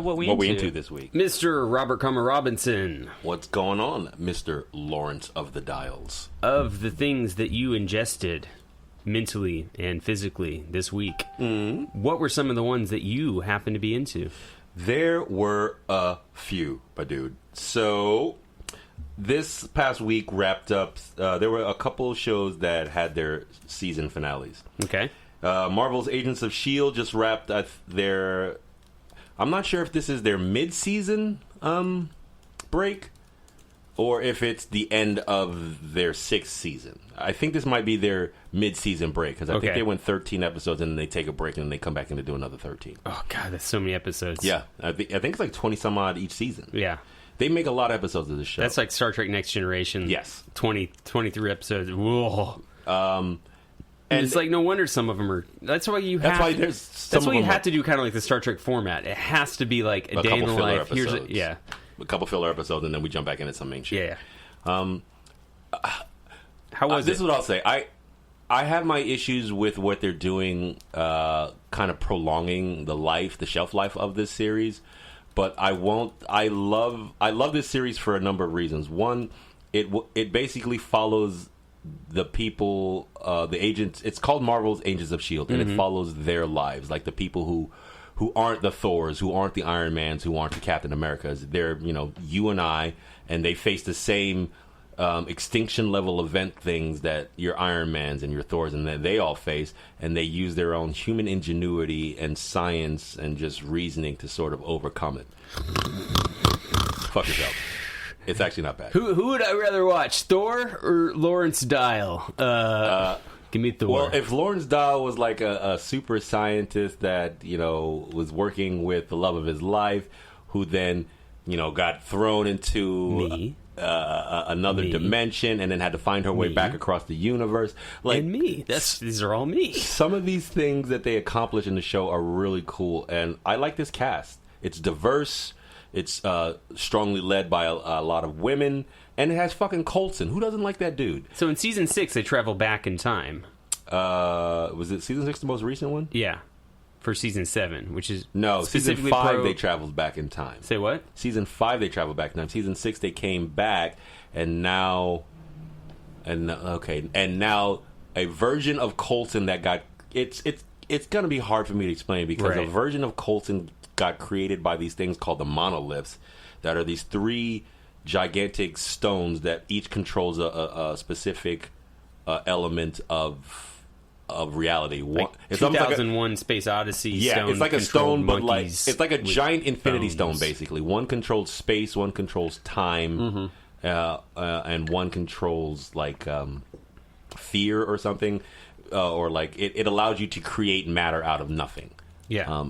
What we into this week? Mr. Robert Comma Robinson. What's going on, Mr. Lawrence of the Dials? Of the things that you ingested mentally and physically this week, what were some of the ones that you happened to be into? There were a few, my dude. So, this past week wrapped up, there were a couple of shows that had their season finales. Okay. Marvel's Agents of S.H.I.E.L.D. just wrapped their... I'm not sure if this is their mid-season break or if it's the end of their 6th season. I think this might be their mid-season break because I think they went 13 episodes and then they take a break and then they come back and they do another 13. Oh, God, that's so many episodes. Yeah, I think it's like 20-some-odd each season. Yeah. They make a lot of episodes of this show. That's like Star Trek Next Generation. Yes. 23 episodes. Whoa. And it's like no wonder some of them are. That's why you have. That's why you have to do kind of like the Star Trek format. It has to be like a day in the life. Here's a couple filler episodes, and then we jump back into some main shit. Yeah. How was it? This is what I'll say. I have my issues with what they're doing, kind of prolonging the shelf life of this series. But I won't. I love this series for a number of reasons. One, it basically follows the people, the agents. It's called Marvel's Agents of S.H.I.E.L.D. and it follows their lives, like the people who aren't the Thors, who aren't the Iron Mans, who aren't the Captain Americas. They're, you and I, and they face the same extinction level event things that your Iron Mans and your Thors and that they all face, and they use their own human ingenuity and science and just reasoning to sort of overcome it. Fuck yourself. It's actually not bad. Who would I rather watch, Thor or Lawrence Dial? Give me Thor. Well, if Lawrence Dial was like a super scientist that, was working with the love of his life, who then, got thrown into another dimension and then had to find her way back across the universe. And me. These are all me. Some of these things that they accomplish in the show are really cool, and I like this cast. It's diverse. It's strongly led by a lot of women, and it has fucking Coulson. Who doesn't like that dude? So in season 6, they travel back in time. Was it season 6 the most recent one? Yeah, for season 7, which is no. Season 5 they traveled back in time. Say what? Season 5 they traveled back in time. Season 6 they came back, and now a version of Coulson that got it's gonna be hard for me to explain because a version of Coulson got created by these things called the monoliths that are these 3 gigantic stones that each controls a specific element of reality. Like it's 2001 Space Odyssey stone. It's like a stone, but it's like a giant infinity stones. stone, basically. One controls space, one controls time, and one controls like fear or something, or like it allows you to create matter out of nothing. Yeah.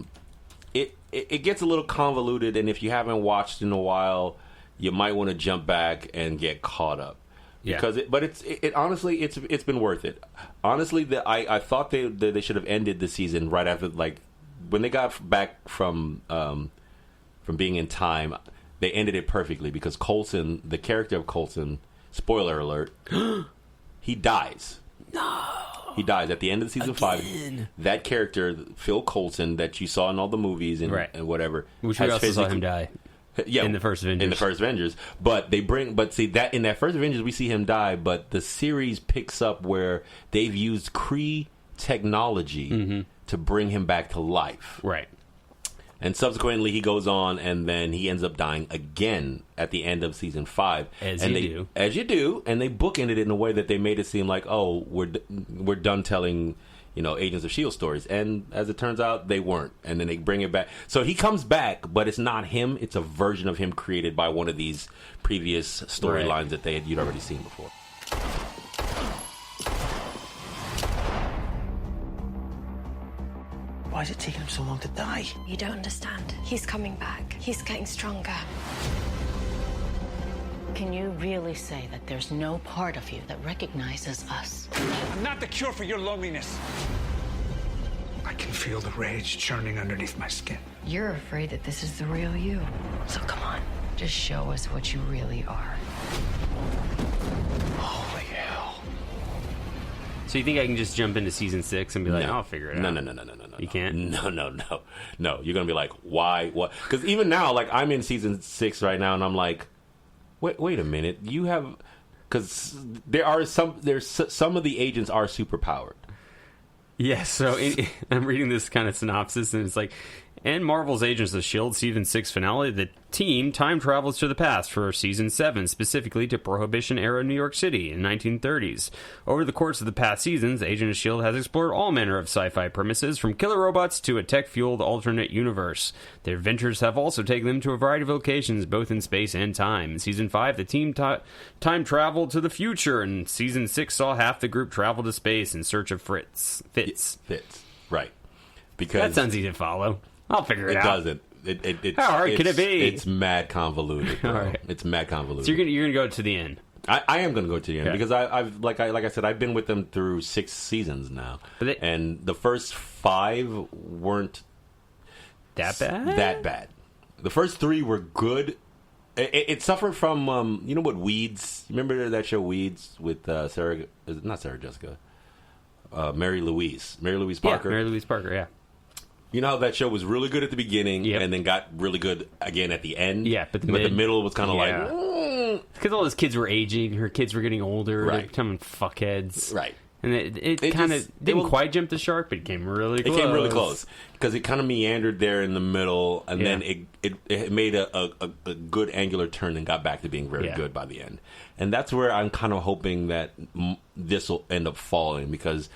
It gets a little convoluted, and if you haven't watched in a while, you might want to jump back and get caught up. Yeah. Because honestly, it's been worth it. Honestly, I thought they should have ended the season right after, like, when they got back from being in time, they ended it perfectly because Coulson, the character of Coulson, spoiler alert, he dies. No. He dies at the end of season 5. That character, Phil Coulson, that you saw in all the movies and whatever, which we also saw him die. Yeah, in the first Avengers. But see that in that first Avengers we see him die, but the series picks up where they've used Kree technology to bring him back to life. Right. And subsequently he goes on and then he ends up dying again at the end of season 5. As you do. And they bookended it in a way that they made it seem like, oh, we're done telling, Agents of S.H.I.E.L.D. stories. And as it turns out, they weren't. And then they bring it back. So he comes back, but it's not him. It's a version of him created by one of these previous storylines that you'd already seen before. Why is it taking him so long to die? You don't understand. He's coming back. He's getting stronger. Can you really say that there's no part of you that recognizes us? I'm not the cure for your loneliness. I can feel the rage churning underneath my skin. You're afraid that this is the real you. So come on, to show us what you really are. Holy hell. So you think I can just jump into season 6 and be like, I'll figure it out? No. You can't? No. You're gonna be like, why? What? Because even now, like, I'm in season 6 right now, and I'm like, wait a minute. You have, because there's some of the agents are super powered. Yes, so I'm reading this kind of synopsis, and it's like, in Marvel's Agents of S.H.I.E.L.D. Season 6 finale, the team time travels to the past for Season 7, specifically to Prohibition-era New York City in 1930s. Over the course of the past seasons, Agent of S.H.I.E.L.D. has explored all manner of sci-fi premises, from killer robots to a tech-fueled alternate universe. Their adventures have also taken them to a variety of locations, both in space and time. In Season 5, the team time traveled to the future, and Season 6 saw half the group travel to space in search of Fitz. Right. Because that sounds easy to follow. I'll figure it out. It doesn't. How hard can it be? It's mad convoluted, bro. All right. It's mad convoluted. So you're gonna go to the end. I am going to go to the end Okay. because I've like I said, I've been with them through 6 seasons now, and the first 5 weren't that bad. The first 3 were good. It suffered from you know what, Weeds? Remember that show Weeds with not Sarah Jessica, Mary Louise Parker. Yeah, Mary Louise Parker. Yeah. You know how that show was really good at the beginning, Yep. and then got really good again at the end. Yeah, but the middle was kind of like, because all those kids were aging, her kids were getting older, Right. they're becoming fuckheads, right. And it kind of didn't quite jump the shark, but it came really close. It came really close because it kind of meandered there in the middle, and then it made a good angular turn and got back to being very good by the end. And that's where I'm kind of hoping that this will end up falling, because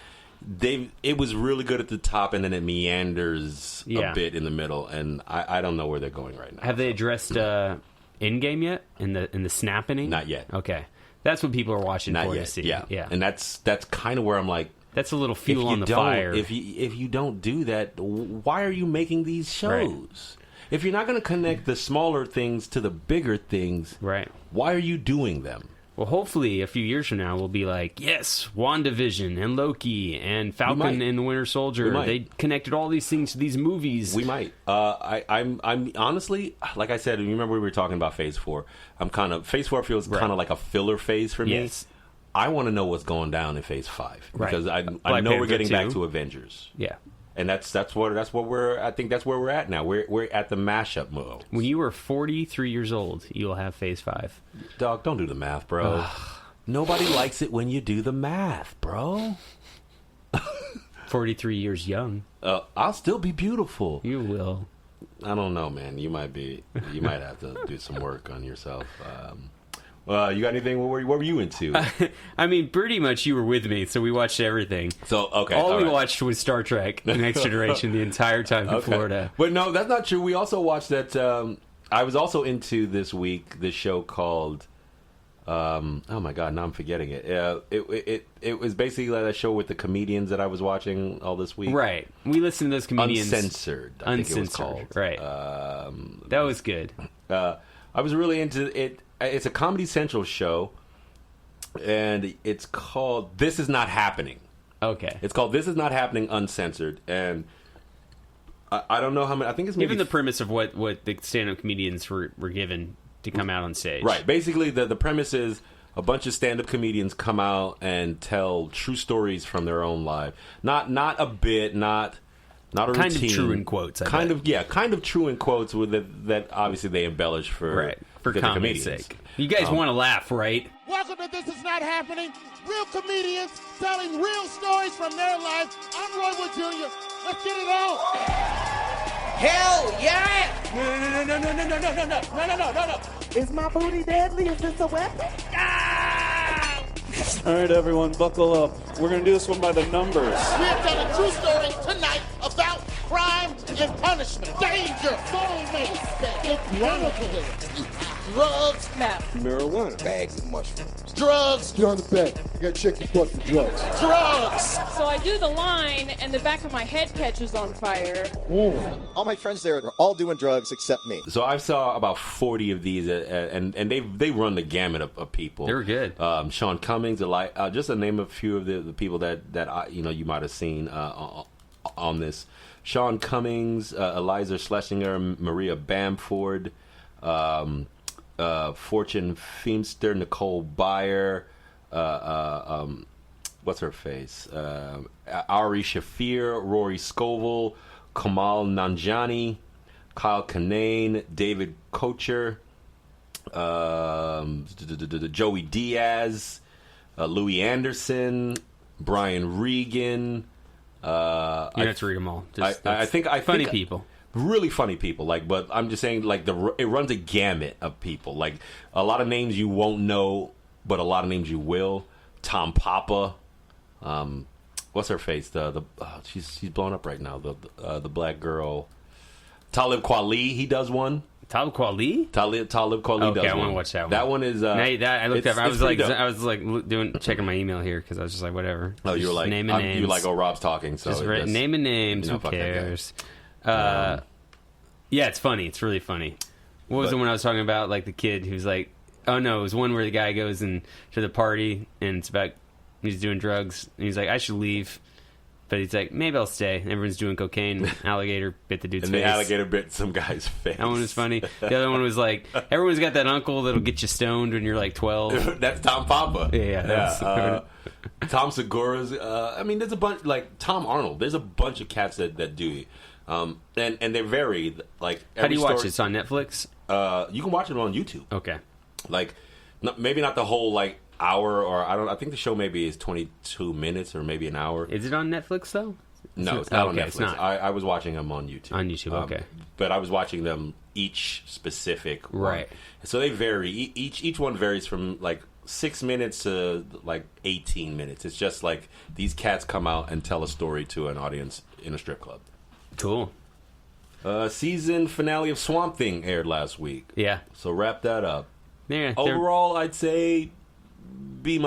it was really good at the top, and then it meanders a bit in the middle, and I don't know where they're going right now. Have they addressed Endgame yet in the snapping? Not yet. Okay, that's what people are watching Not for yet. to see. Yeah, and that's kind of where I'm like, that's a little fuel on the fire. If you don't do that, why are you making these shows? Right. If you're not going to connect the smaller things to the bigger things, right? Why are you doing them? Well, hopefully, a few years from now, we'll be like, yes, WandaVision and Loki and Falcon and the Winter Soldier. They connected all these things to these movies. We might. I'm honestly, like I said, you remember we were talking about Phase 4. Phase 4 feels kind of like a filler phase for me. Yes. I want to know what's going down in Phase 5 because I know Black we're Panther getting 2. back to Avengers. Yeah. And that's what we're. I think that's where we're at now. We're at the mashup mode. When you are 43 years old, you'll have Phase 5. Dog, don't do the math, bro. Nobody likes it when you do the math, bro. 43 years young. I'll still be beautiful. You will. I don't know, man. You might have to do some work on yourself. You got anything? What were you into? I mean, pretty much you were with me, so we watched everything. So, okay. All we watched was Star Trek, The Next Generation, the entire time in Florida. But no, that's not true. We also watched that. I was also into this week this show called. Oh my god! Now I'm forgetting it. It was basically like that show with the comedians that I was watching all this week. Right. We listened to those comedians. Uncensored. I think it was called. Right. That was good. I was really into it. It's a Comedy Central show, and it's called "This Is Not Happening." Okay. It's called "This Is Not Happening" Uncensored, and I don't know how many. I think it's maybe given the premise of what the stand-up comedians were given to come out on stage. Right. Basically, the premise is a bunch of stand-up comedians come out and tell true stories from their own life. Not a bit, not a routine. Kind of true in quotes. Kind of true in quotes with that obviously they embellish for comedy's sake. You guys want to laugh, right? Welcome to This Is Not Happening. Real comedians telling real stories from their life. I'm Roy Wood Jr. Let's get it on. Hell yeah! No. Is my booty deadly? Is this a weapon? All right, everyone, buckle up. We're going to do this one by the numbers. We have done a true story tonight about crime and punishment. Danger! Soulmates! Incredible! Drugs! Marijuana. Bags of mushrooms. Drugs! Get on the bed. You got to check your butt for drugs. Drugs! So I do the line, and the back of my head catches on fire. All my friends there are all doing drugs except me. So I saw about 40 of these, and they run the gamut of people. They were good. Sean Cummings, just to name a few of the people that you might have seen on this. Sean Cummings, Eliza Schlesinger, Maria Bamford, Fortune Feimster, Nicole Byer, what's her face? Ari Shafir, Rory Scovel, Kamal Nanjiani, Kyle Kinane, David Kocher, Joey Diaz, Louis Anderson, Brian Regan. You have to read them all. I think funny people. Really funny people, but I'm just saying, it runs a gamut of people. Like, a lot of names you won't know, but a lot of names you will. Tom Papa, what's her face? She's blowing up right now. The black girl, Talib Kweli. He does one. Talib Kweli. Talib Kweli does one. Okay, I want to watch that one. That one is. I looked up. I was checking my email here because I was just like, whatever. Oh, you were like, naming names. You were like, Rob's talking. So just naming names. Who cares? Yeah, it's funny. It's really funny. What was the one I was talking about? Like the kid who's like, oh no, it was one where the guy goes to the party and it's about he's doing drugs and he's like, I should leave, but he's like, maybe I'll stay. And everyone's doing cocaine. Alligator bit the dude's face. And the alligator bit some guy's face. That one was funny. The other one was like, everyone's got that uncle that'll get you stoned when you're like 12. That's Tom Papa. Yeah. Tom Segura's. There's a bunch, like Tom Arnold. There's a bunch of cats that do it. And they vary. Like, how do you watch it? It's on Netflix? You can watch it on YouTube. Okay. Like, maybe not the whole hour, or I think the show maybe is 22 minutes or maybe an hour. Is it on Netflix though? No, it's not on Netflix. It's not. I was watching them on YouTube. On YouTube, okay. But I was watching them each specific one. Right. So they vary. Each one varies from 6 minutes to 18 minutes. It's just like these cats come out and tell a story to an audience in a strip club. Cool. Season finale of Swamp Thing aired last week. Yeah. So wrap that up. Yeah. Overall, I'd say B-.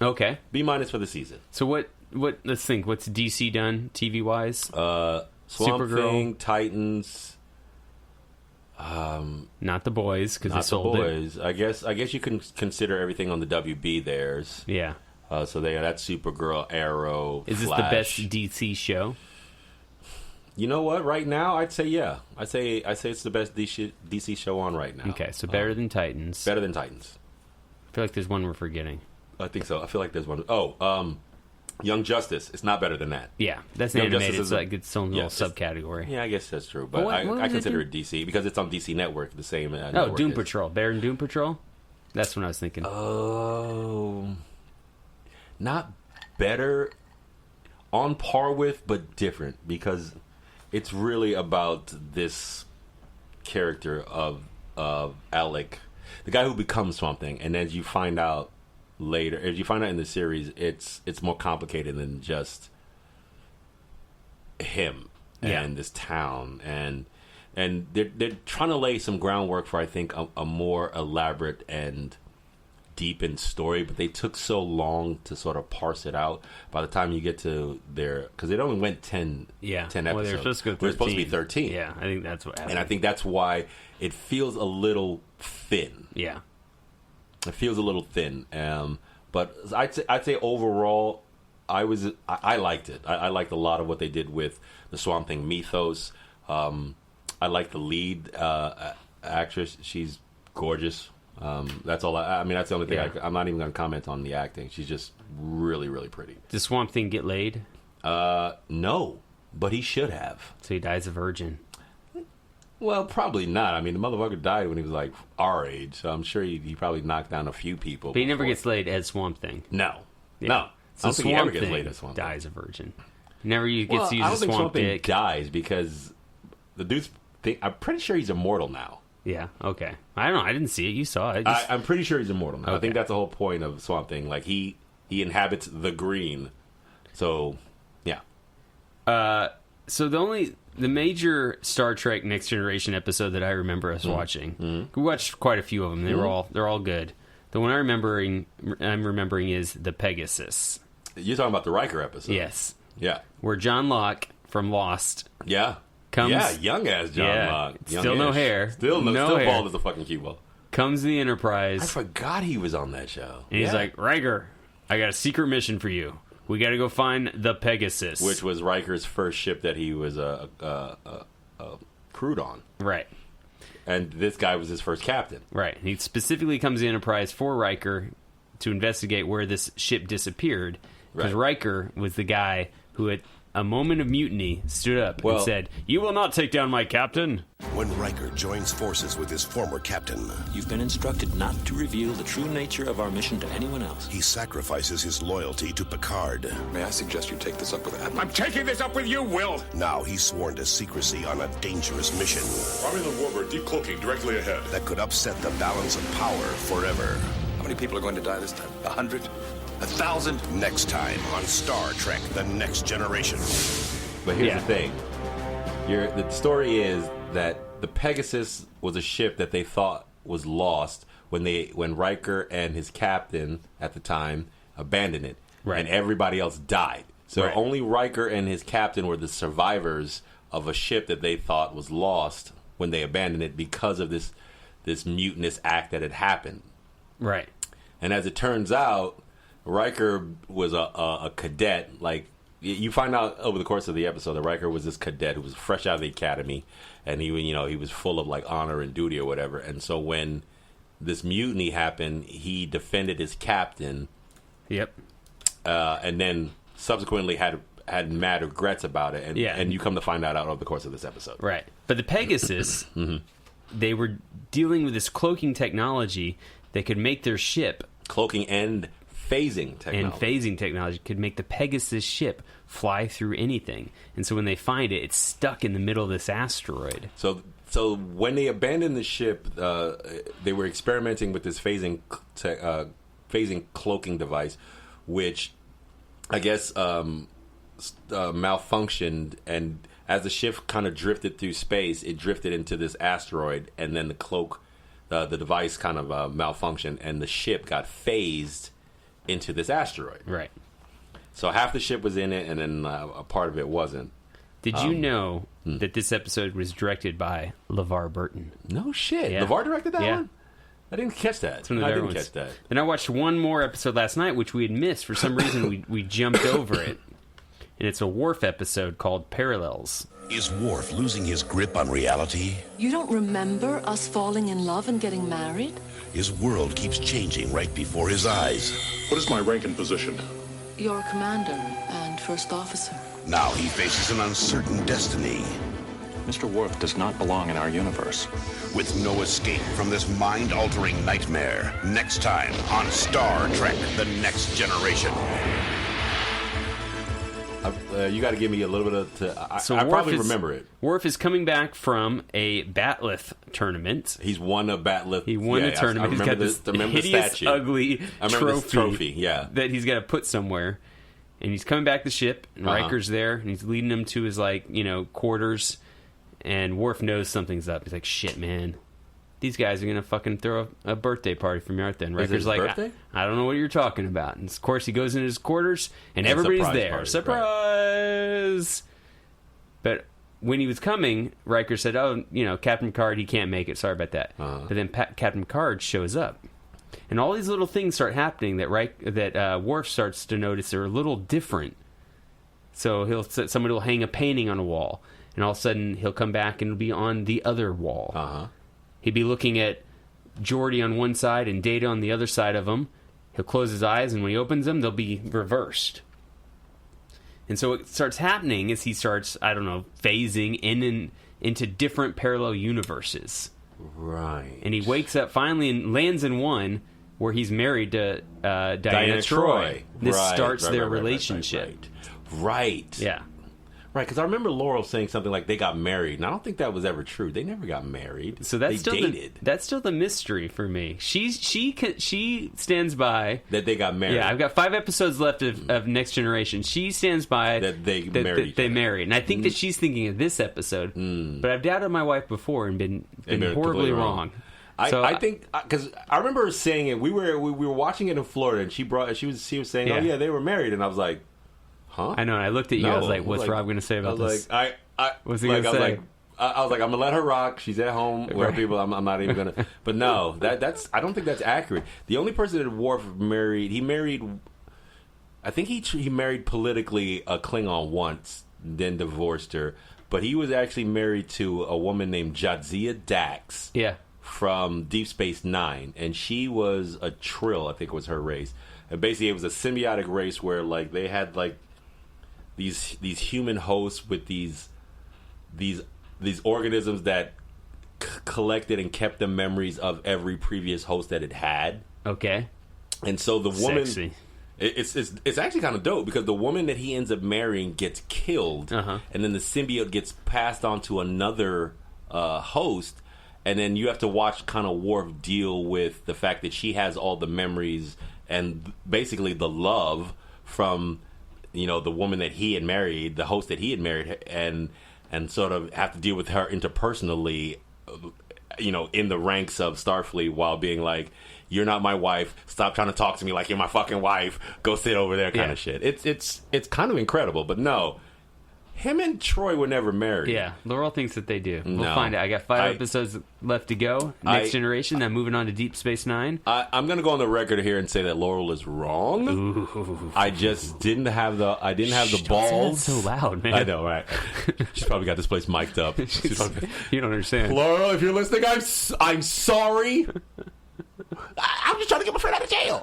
Okay. B- for the season. So what? Let's think. What's DC done TV wise? Swamp Supergirl. Thing, Titans. Not the boys because they sold it. I guess you can consider everything on the WB theirs. Yeah. So that's Supergirl, Arrow. Is Flash. this the best DC show? You know what? Right now, I'd say yeah. I say it's the best DC show on right now. Okay, so better than Titans. Better than Titans. I feel like there's one we're forgetting. I think so. I feel like there's one. Oh, Young Justice. It's not better than that. Yeah, that's animated. It's like its own little subcategory. Yeah, I guess that's true. But I consider it DC because it's on DC Network, the same. Doom Patrol. Better than Doom Patrol? That's what I was thinking. Oh, not better. On par with, but different because it's really about this character of Alec, the guy who becomes Swamp Thing, and as you find out later, as you find out in the series, it's more complicated than just him and this town, and they're trying to lay some groundwork for, I think, a more elaborate and deepened story, but they took so long to sort of parse it out. By the time you get to because it only went 10 episodes. Well, they're supposed to go 13. We're supposed to be 13. Yeah, I think that's what happened. And I think that's why it feels a little thin. Yeah. It feels a little thin. But I'd say overall, I liked it. I liked a lot of what they did with the Swamp Thing mythos. I like the lead actress. She's gorgeous. That's all. That's the only thing. I'm not even going to comment on the acting. She's just really, really pretty. Does Swamp Thing get laid? No, but he should have. So he dies a virgin. Well, probably not. The motherfucker died when he was like our age, so I'm sure he probably knocked down a few people. But he never gets laid as Swamp Thing. No. Yeah. No. So I don't think he ever gets laid as Swamp Thing. Dies a virgin. Never gets to use a Swamp Thing dick. dies because the dude's. I'm pretty sure he's immortal now. Yeah, okay. I don't know. I didn't see it. You saw it. I'm pretty sure he's immortal now. Okay. I think that's the whole point of Swamp Thing. Like, he inhabits the green. So, yeah. So the major Star Trek Next Generation episode that I remember us watching, we watched quite a few of them. They're all good. The one I'm remembering is the Pegasus. You're talking about the Riker episode. Yes. Yeah. Where John Locke from Lost. Yeah. Comes, young ass John Locke. Still no hair. Still hair. bald as a fucking cue ball. Comes to the Enterprise. I forgot he was on that show. And he's like, Riker, I got a secret mission for you. We got to go find the Pegasus. Which was Riker's first ship that he was crewed on. Right. and this guy was his first captain. Right. He specifically comes to Enterprise for Riker to investigate where this ship disappeared, because Riker was the guy who, at a moment of mutiny, stood up and said, "You will not take down my captain." When Riker joins forces with his former captain, you've been instructed not to reveal the true nature of our mission to anyone else. He sacrifices his loyalty to Picard. May I suggest you take this up with Admiral? I'm taking this up with you, Will! Now he's sworn to secrecy on a dangerous mission. Romulan warbird decloaking directly ahead. That could upset the balance of power forever. How many people are going to die this time? 100? 1,000? Next time on Star Trek: The Next Generation. But here's the thing. The story is that the Pegasus was a ship that they thought was lost when Riker and his captain at the time abandoned it. Right. And everybody else died. So only Riker and his captain were the survivors of a ship that they thought was lost when they abandoned it because of this mutinous act that had happened. Right. And as it turns out, Riker was a cadet. Like, you find out over the course of the episode that Riker was this cadet who was fresh out of the academy, and he was full of like honor and duty or whatever. And so when this mutiny happened, he defended his captain. Yep. And then subsequently had mad regrets about it. And you come to find out over the course of this episode. Right. But the Pegasus, they were dealing with this cloaking technology that could make their ship... Cloaking and phasing technology. And phasing technology could make the Pegasus ship fly through anything. And so when they find it, it's stuck in the middle of this asteroid. So when they abandoned the ship, they were experimenting with this phasing cloaking device, which I guess malfunctioned, and as the ship kind of drifted through space, it drifted into this asteroid, and then the device kind of malfunctioned, and the ship got phased into this asteroid. Right. So half the ship was in it, and then a part of it wasn't. Did you know that this episode was directed by LeVar Burton? No shit. Yeah. LeVar directed that one? I didn't catch that. It's one of the better ones. Catch that. Then I watched one more episode last night, which we had missed. For some reason, we jumped over it. And it's a Worf episode called Parallels. Is Worf losing his grip on reality? You don't remember us falling in love and getting married? His world keeps changing right before his eyes. What is my rank and position? You're a commander and first officer. Now he faces an uncertain destiny. Mr. Worf does not belong in our universe. With no escape from this mind-altering nightmare. Next time on Star Trek: The Next Generation. You got to give me a little bit of... I probably remember it. Worf is coming back from a Batleth tournament. He's won a Batleth. He won a tournament. He's got this hideous, ugly trophy that he's got to put somewhere. And he's coming back to the ship, and Riker's there, and he's leading him to his quarters. And Worf knows something's up. He's like, "Shit, man, these guys are gonna fucking throw a birthday party for me, aren't they?" And Riker's like, I don't know what you're talking about. And of course, he goes into his quarters, and everybody's there. Party, Surprise! Right. But when he was coming, Riker said, "Oh, Captain Picard, he can't make it. Sorry about that." But then Captain Picard shows up, and all these little things start happening that Worf starts to notice are a little different. So somebody will hang a painting on a wall. And all of a sudden, he'll come back and it'll be on the other wall. He'd be looking at Geordi on one side and Data on the other side of him. He'll close his eyes, and when he opens them, they'll be reversed. And so what starts happening is he starts, phasing into different parallel universes. Right. And he wakes up finally and lands in one where he's married to Diana Troy. This starts their relationship. Right. Yeah. Right, because I remember Laurel saying something like they got married, and I don't think that was ever true. They never got married. So that's they dated. That's still the mystery for me. She stands by that they got married. Yeah, I've got 5 episodes left of Next Generation. She stands by that they married, and I think that she's thinking of this episode. But I've doubted my wife before and been horribly wrong. I think because I remember her saying it. We were watching it in Florida, and she was saying, "Oh yeah, they were married," and I was like. Huh? I know. And I looked at you. I was like, "What's Rob going to say about this?" What's he going to say? I was like, "I'm going to let her rock. She's at home with people. I'm not even going to." But no, that's. I don't think that's accurate. The only person that Worf married, I think he married politically a Klingon once, then divorced her. but he was actually married to a woman named Jadzia Dax. Yeah. From Deep Space Nine, and she was a Trill, I think was her race. And basically, it was a symbiotic race where like they had like these human hosts with these organisms that collected and kept the memories of every previous host that it had. Okay. And so the woman, Sexy. It's actually kind of dope because the woman that he ends up marrying gets killed, and then the symbiote gets passed on to another host. And then you have to watch kind of Worf deal with the fact that she has all the memories and basically the love from, the woman that he had married, the host that he had married, and sort of have to deal with her interpersonally, in the ranks of Starfleet while being like, you're not my wife. Stop trying to talk to me like you're my fucking wife. Go sit over there kind of shit. It's kind of incredible, but no. Him and Troy were never married. Yeah, Laurel thinks that they do. We'll No. find out. I got 5 episodes left to go. Next Generation. Then moving on to Deep Space Nine. I'm going to go on the record here and say that Laurel is wrong. Ooh. I just didn't have the balls. Don't say that so loud, man. I know, right? She's probably got this place mic'd up. You don't understand. Laurel, if you're listening, I'm sorry. I'm just trying to get my friend out of jail.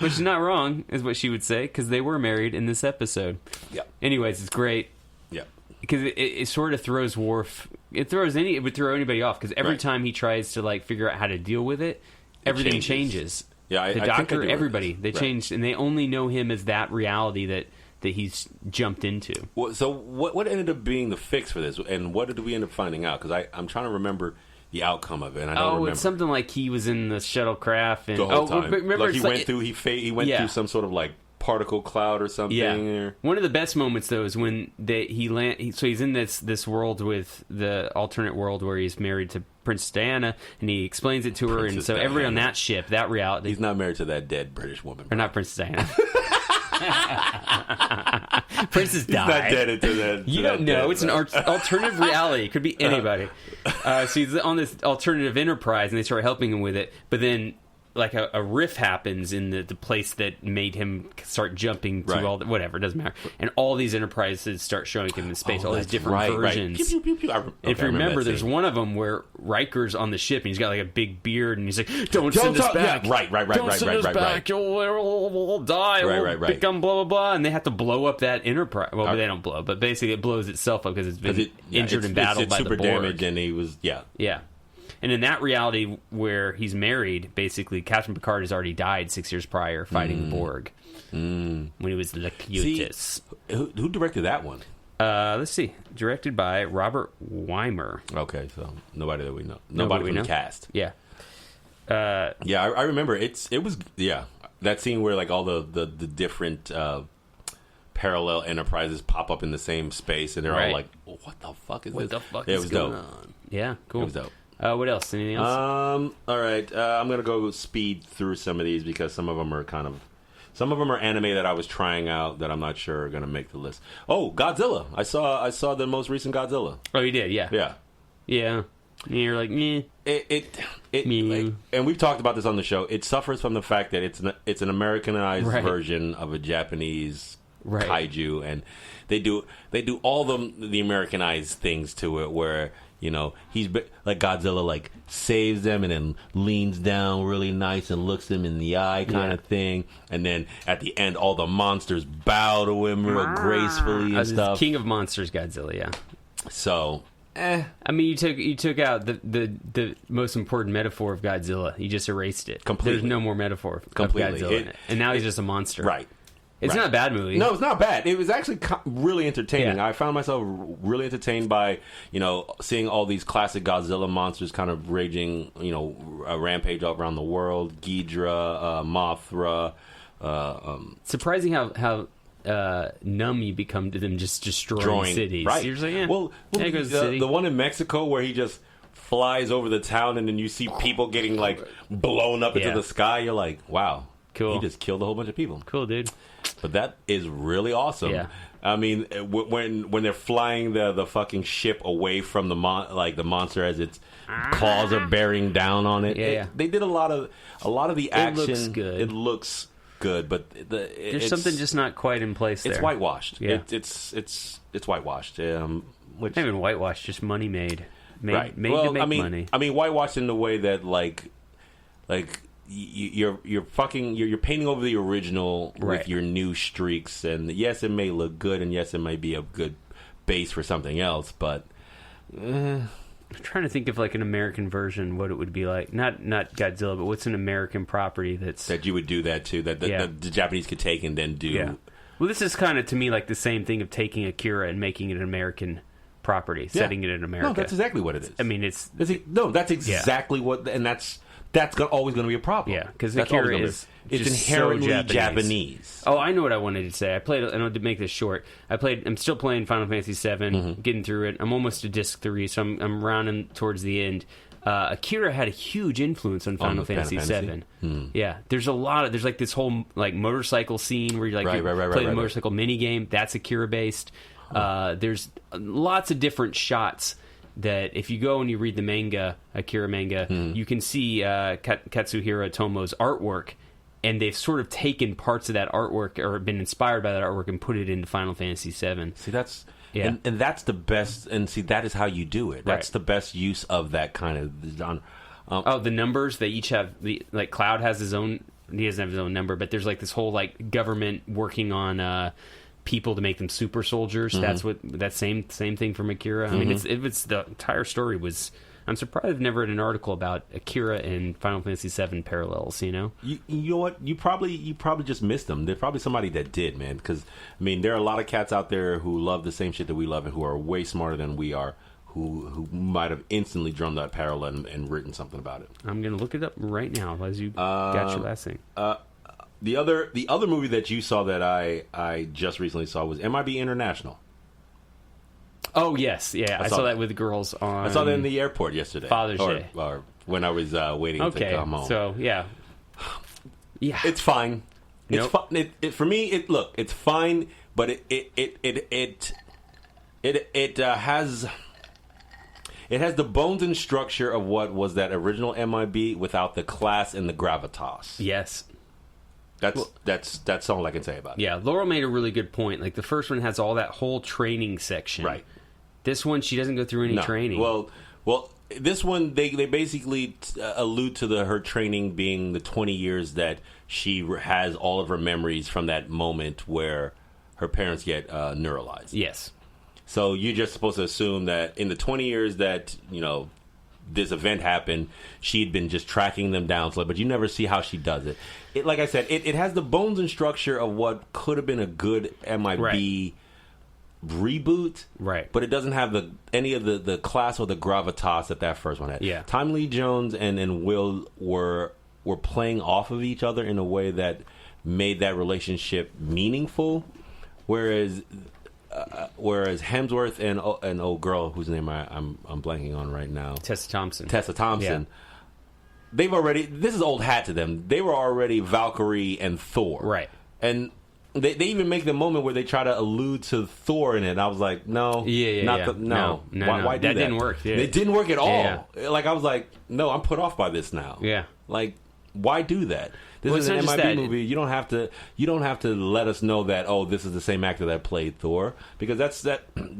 Which is not wrong, is what she would say, because they were married in this episode. Yeah. Anyways, it's great. Yeah. Because it sort of throws Worf. It would throw anybody off, because every time he tries to like figure out how to deal with it, everything changes. Yeah, the I doctor, think everybody, they changed, and they only know him as that reality that he's jumped into. So what ended up being the fix for this, and what did we end up finding out? Because I'm trying to remember the outcome of it, and I don't remember. It's something like he was in the shuttlecraft and the whole time. Remember, like he went through some sort of like particle cloud or something. Yeah. One of the best moments though is when so he's in this world with the alternate world where he's married to Princess Diana, and he explains it to her, and so everybody on that ship, that reality. He's not married to that dead British woman, or not Princess Diana. Princess died. He's not dead into that. You don't know. It's an alternative reality. It could be anybody. So he's on this alternative enterprise, and they start helping him with it. But then, like a riff happens in the place that made him start jumping to all the, whatever, it doesn't matter. And all these enterprises start showing him in space, all these different versions. Pew, pew, pew, pew. If you remember, there's one of them where Riker's on the ship and he's got like a big beard and he's like, don't send us back. Yeah, right. Don't send us back. We'll die. We'll become blah, blah, blah. And they have to blow up that enterprise. Well, they don't blow, but basically it blows itself up because it's been injured and battled by the Borg. It's super damaged, and he was, Yeah. And in that reality where he's married, basically, Captain Picard has already died 6 years prior fighting the Borg when he was Locutus. Who directed that one? Let's see. Directed by Robert Weimer. Okay, so nobody that we know. Nobody from the cast. Yeah. I remember. It was that scene where like all the different parallel enterprises pop up in the same space, and they're all like, "What the fuck is this?" What the fuck is going dope. on? Yeah, cool. It was dope. What else? Anything else? All right. I'm gonna go speed through some of these because some of them are anime that I was trying out that I'm not sure are gonna make the list. Oh, Godzilla! I saw the most recent Godzilla. Oh, you did? Yeah. Yeah. You're like, meh. And we've talked about this on the show. It suffers from the fact that it's an Americanized version of a Japanese kaiju, and they do all the Americanized things to it where. He's like Godzilla, like saves them and then leans down really nice and looks them in the eye, kind of thing. And then at the end, all the monsters bow to him real gracefully and stuff. King of monsters, Godzilla. Yeah. So, I mean, you took out the most important metaphor of Godzilla. You just erased it. Completely. There's no more metaphor of Godzilla in it. And now he's just a monster. Right. It's not a bad movie. No, it's not bad. It was actually really entertaining. I found myself really entertained by, seeing all these classic Godzilla monsters kind of raging, a rampage all around the world. Ghidra, Mothra. Surprising how numb you become to them just destroying cities. Right. You're just like, well the one in Mexico where he just flies over the town and then you see people getting like blown up into the sky. You're like, wow. Cool. He just killed a whole bunch of people. Cool, dude. But that is really awesome. Yeah. I mean, when they're flying the fucking ship away from the monster as its claws are bearing down on it. Yeah. They did a lot of the action. It looks good. It looks good, but there's something just not quite in place there. It's whitewashed. Yeah. It's whitewashed. Which, not even whitewashed, just money made right. Made well, to make money. I mean, whitewashed in the way that like you're painting over the original with your new streaks, and yes, it may look good, and yes, it might be a good base for something else, but I'm trying to think of like an American version, what it would be like. Not Godzilla, but what's an American property that you would do that too, that the Japanese could take and then do. Yeah. Well, this is kind of to me like the same thing of taking Akira and making it an American property, setting it in America. No, that's exactly what it is. I mean, that's exactly what, and that's always going to be a problem. Yeah, because Akira is inherently so Japanese. Oh, I know what I wanted to say. I played, and to make this short, I'm still playing Final Fantasy VII, getting through it. I'm almost to disc 3, so I'm rounding towards the end. Akira had a huge influence on Final Fantasy VII. Yeah, there's like this whole like motorcycle scene where you like play the motorcycle mini game. That's Akira based. There's lots of different shots that if you go and you read the manga, Akira manga, you can see Katsuhiro Otomo's artwork, and they've sort of taken parts of that artwork or been inspired by that artwork and put it into Final Fantasy VII. See, that's and that's the best. And see, that is how you do it. That's the best use of that kind of genre. The numbers, they each have like Cloud has his own. He doesn't have his own number, but there's like this whole like government working on people to make them super soldiers. That's what that same thing from Akira. I mean, it's the entire story was. I'm surprised I've never read an article about Akira and Final Fantasy VII parallels. You know, you know what? You probably just missed them. There's probably somebody that did, man. Because I mean, there are a lot of cats out there who love the same shit that we love and who are way smarter than we are. Who might have instantly drummed that parallel and written something about it. I'm gonna look it up right now as you got your last thing. The other movie that you saw that I just recently saw was MIB International. Oh yes, yeah, I saw that with the girls on. I saw that in the airport yesterday, Father's Day, or when I was waiting to come home. So yeah, it's fine. It's fun. For me, it's fine, but it has the bones and structure of what was that original MIB without the class and the gravitas. Yes. That's all I can say about it. Yeah, Laurel made a really good point. Like the first one has all that whole training section. Right. This one, she doesn't go through any training. Well, this one they basically allude to her training being the 20 years that she has all of her memories from that moment where her parents get neuralized. Yes. So you're just supposed to assume that in the 20 years that this event happened, she'd been just tracking them down, but you never see how she does it. Like I said, it has the bones and structure of what could have been a good MIB reboot, right? But it doesn't have any of the class or the gravitas that first one had. Yeah. Tommy Lee Jones and Will were playing off of each other in a way that made that relationship meaningful, whereas Hemsworth and old girl whose name I'm blanking on right now, Tessa Thompson. Yeah. They've already, this is old hat to them. They were already Valkyrie and Thor, right? And they even make the moment where they try to allude to Thor in it. And I was like, no, why do that? That didn't work. It didn't work at all. Yeah. Like I was like, no, I'm put off by this now. Yeah, like why do that? This is an MIB movie. You don't have to let us know that this is the same actor that played Thor, because that's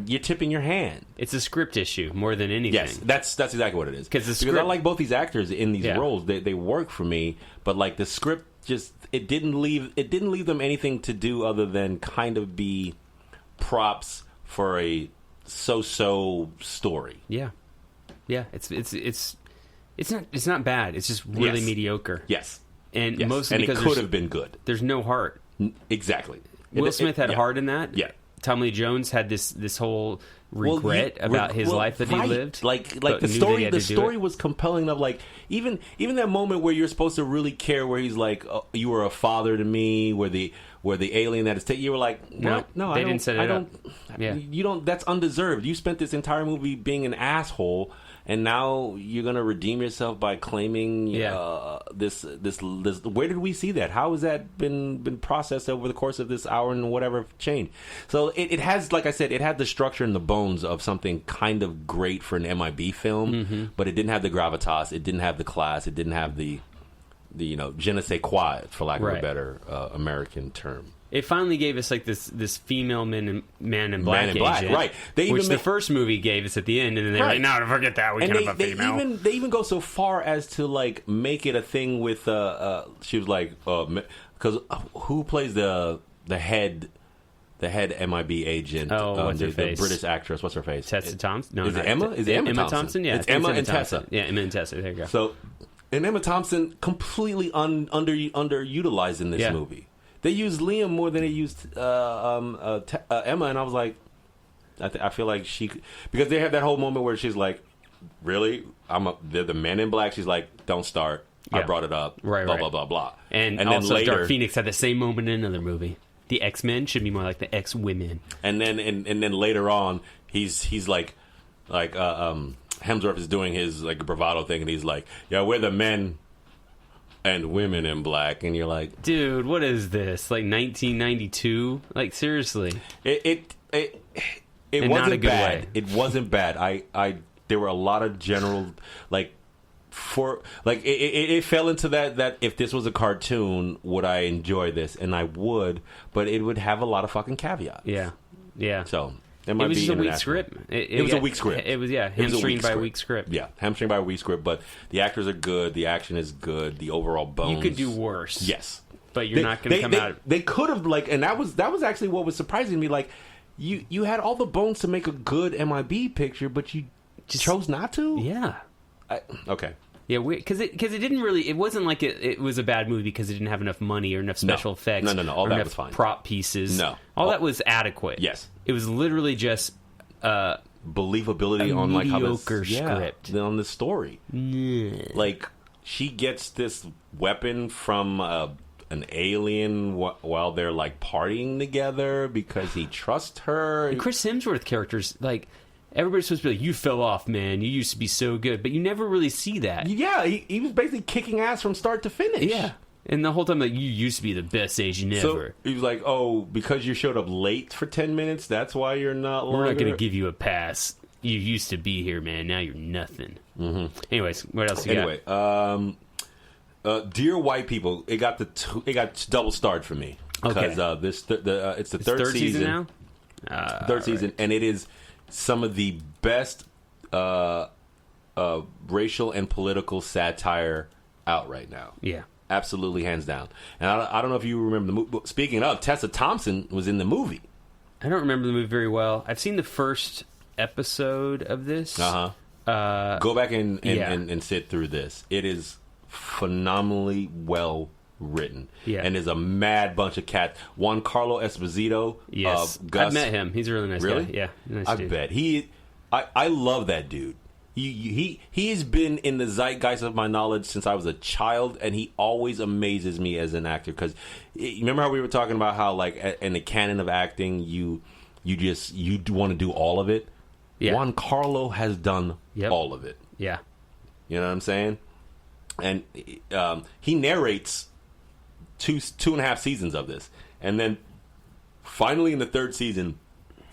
you're tipping your hand. It's a script issue more than anything. Yes, that's exactly what it is. Because I like both these actors in these roles. They work for me, but like the script just it didn't leave them anything to do other than kind of be props for a so-so story. Yeah. It's not bad. It's just really mediocre. Yes. And mostly and because it could have been good. There's no heart. Exactly. Will Smith had heart in that. Yeah. Tommy Lee Jones had this whole regret about his life that he lived. Like the story. The story was compelling enough. Like even that moment where you're supposed to really care, where he's like, "You were a father to me," where the alien that is taking, you were like, no, I didn't set it up. Yeah. You don't. That's undeserved. You spent this entire movie being an asshole. And now you're going to redeem yourself by claiming this. Where did we see that? How has that been processed over the course of this hour and whatever change? So it has, like I said, it had the structure and the bones of something kind of great for an MIB film, but it didn't have the gravitas. It didn't have the class. It didn't have the je ne sais quoi, for lack of Right. a better American term. It finally gave us like this female man in black agent, right? Which the first movie gave us at the end, and then they were like, "No, forget that. We can have a female." They even go so far as to like make it a thing with she was like because who plays the head MIB agent? What's her face? The British actress. What's her face? Tessa Thompson. No, is it Emma? Is it Emma Thompson? Yeah, it's Emma and Tessa. Yeah, Emma and Tessa. There you go. So, and Emma Thompson completely underutilized in this movie. They used Liam more than they used Emma, and I was like, I feel like because they have that whole moment where she's like, really? They're the Men in Black. She's like, don't start. I brought it up. Right, blah, right. blah, blah, blah. And then also later, Dark Phoenix had the same moment in another movie. The X-Men should be more like the X-Women. And then later on, he's like Hemsworth is doing his like bravado thing, and he's like, yeah, we're the men and women in black, and you're like, dude, what is this? Like 1992? Like seriously? It wasn't bad. Way. It wasn't bad. There were a lot of general it fell into that if this was a cartoon, would I enjoy this? And I would, but it would have a lot of fucking caveats. Yeah. So it was just a weak script. It was a weak script. It was hamstringed by a weak script. Yeah, hamstringed by a weak script. But the actors are good. The action is good. The overall bones. You could do worse. Yes, but you're not going to come out. They could have and that was actually what was surprising me. Like you had all the bones to make a good MIB picture, but you just chose not to. Yeah. Okay. Yeah, because it didn't really. It wasn't like it was a bad movie because it didn't have enough money or enough special effects. No. All that was fine. Prop pieces. No, all that was adequate. Yes, it was literally just believability on like how script on the story. Yeah. Like she gets this weapon from an alien while they're like partying together because he trusts her. And Chris Hemsworth characters like. Everybody's supposed to be like, you fell off, man. You used to be so good. But you never really see that. Yeah, he was basically kicking ass from start to finish. Yeah. And the whole time, like, you used to be the best agent ever. So he was like, oh, because you showed up late for 10 minutes, that's why you're not longer? We're not going to give you a pass. You used to be here, man. Now you're nothing. Mm-hmm. Anyways, what else you got? Dear White People, it got double starred for me. Because it's the third season now? Third season, and it is some of the best racial and political satire out right now. Yeah. Absolutely, hands down. And I don't know if you remember the movie. Speaking of, Tessa Thompson was in the movie. I don't remember the movie very well. I've seen the first episode of this. Go back and sit through this. It is phenomenally well written. Yeah. And there's a mad bunch of cats. Juan Carlo Esposito. Yes. Gus. I've met him. He's a really nice guy. Yeah. Nice I dude. bet. I love that dude. He has been in the zeitgeist of my knowledge since I was a child, and he always amazes me as an actor. Because remember how we were talking about how, like, in the canon of acting, you want to do all of it. Yeah. Juan Carlo has done all of it. Yeah, you know what I'm saying. And he narrates two and a half seasons of this, and then finally in the third season,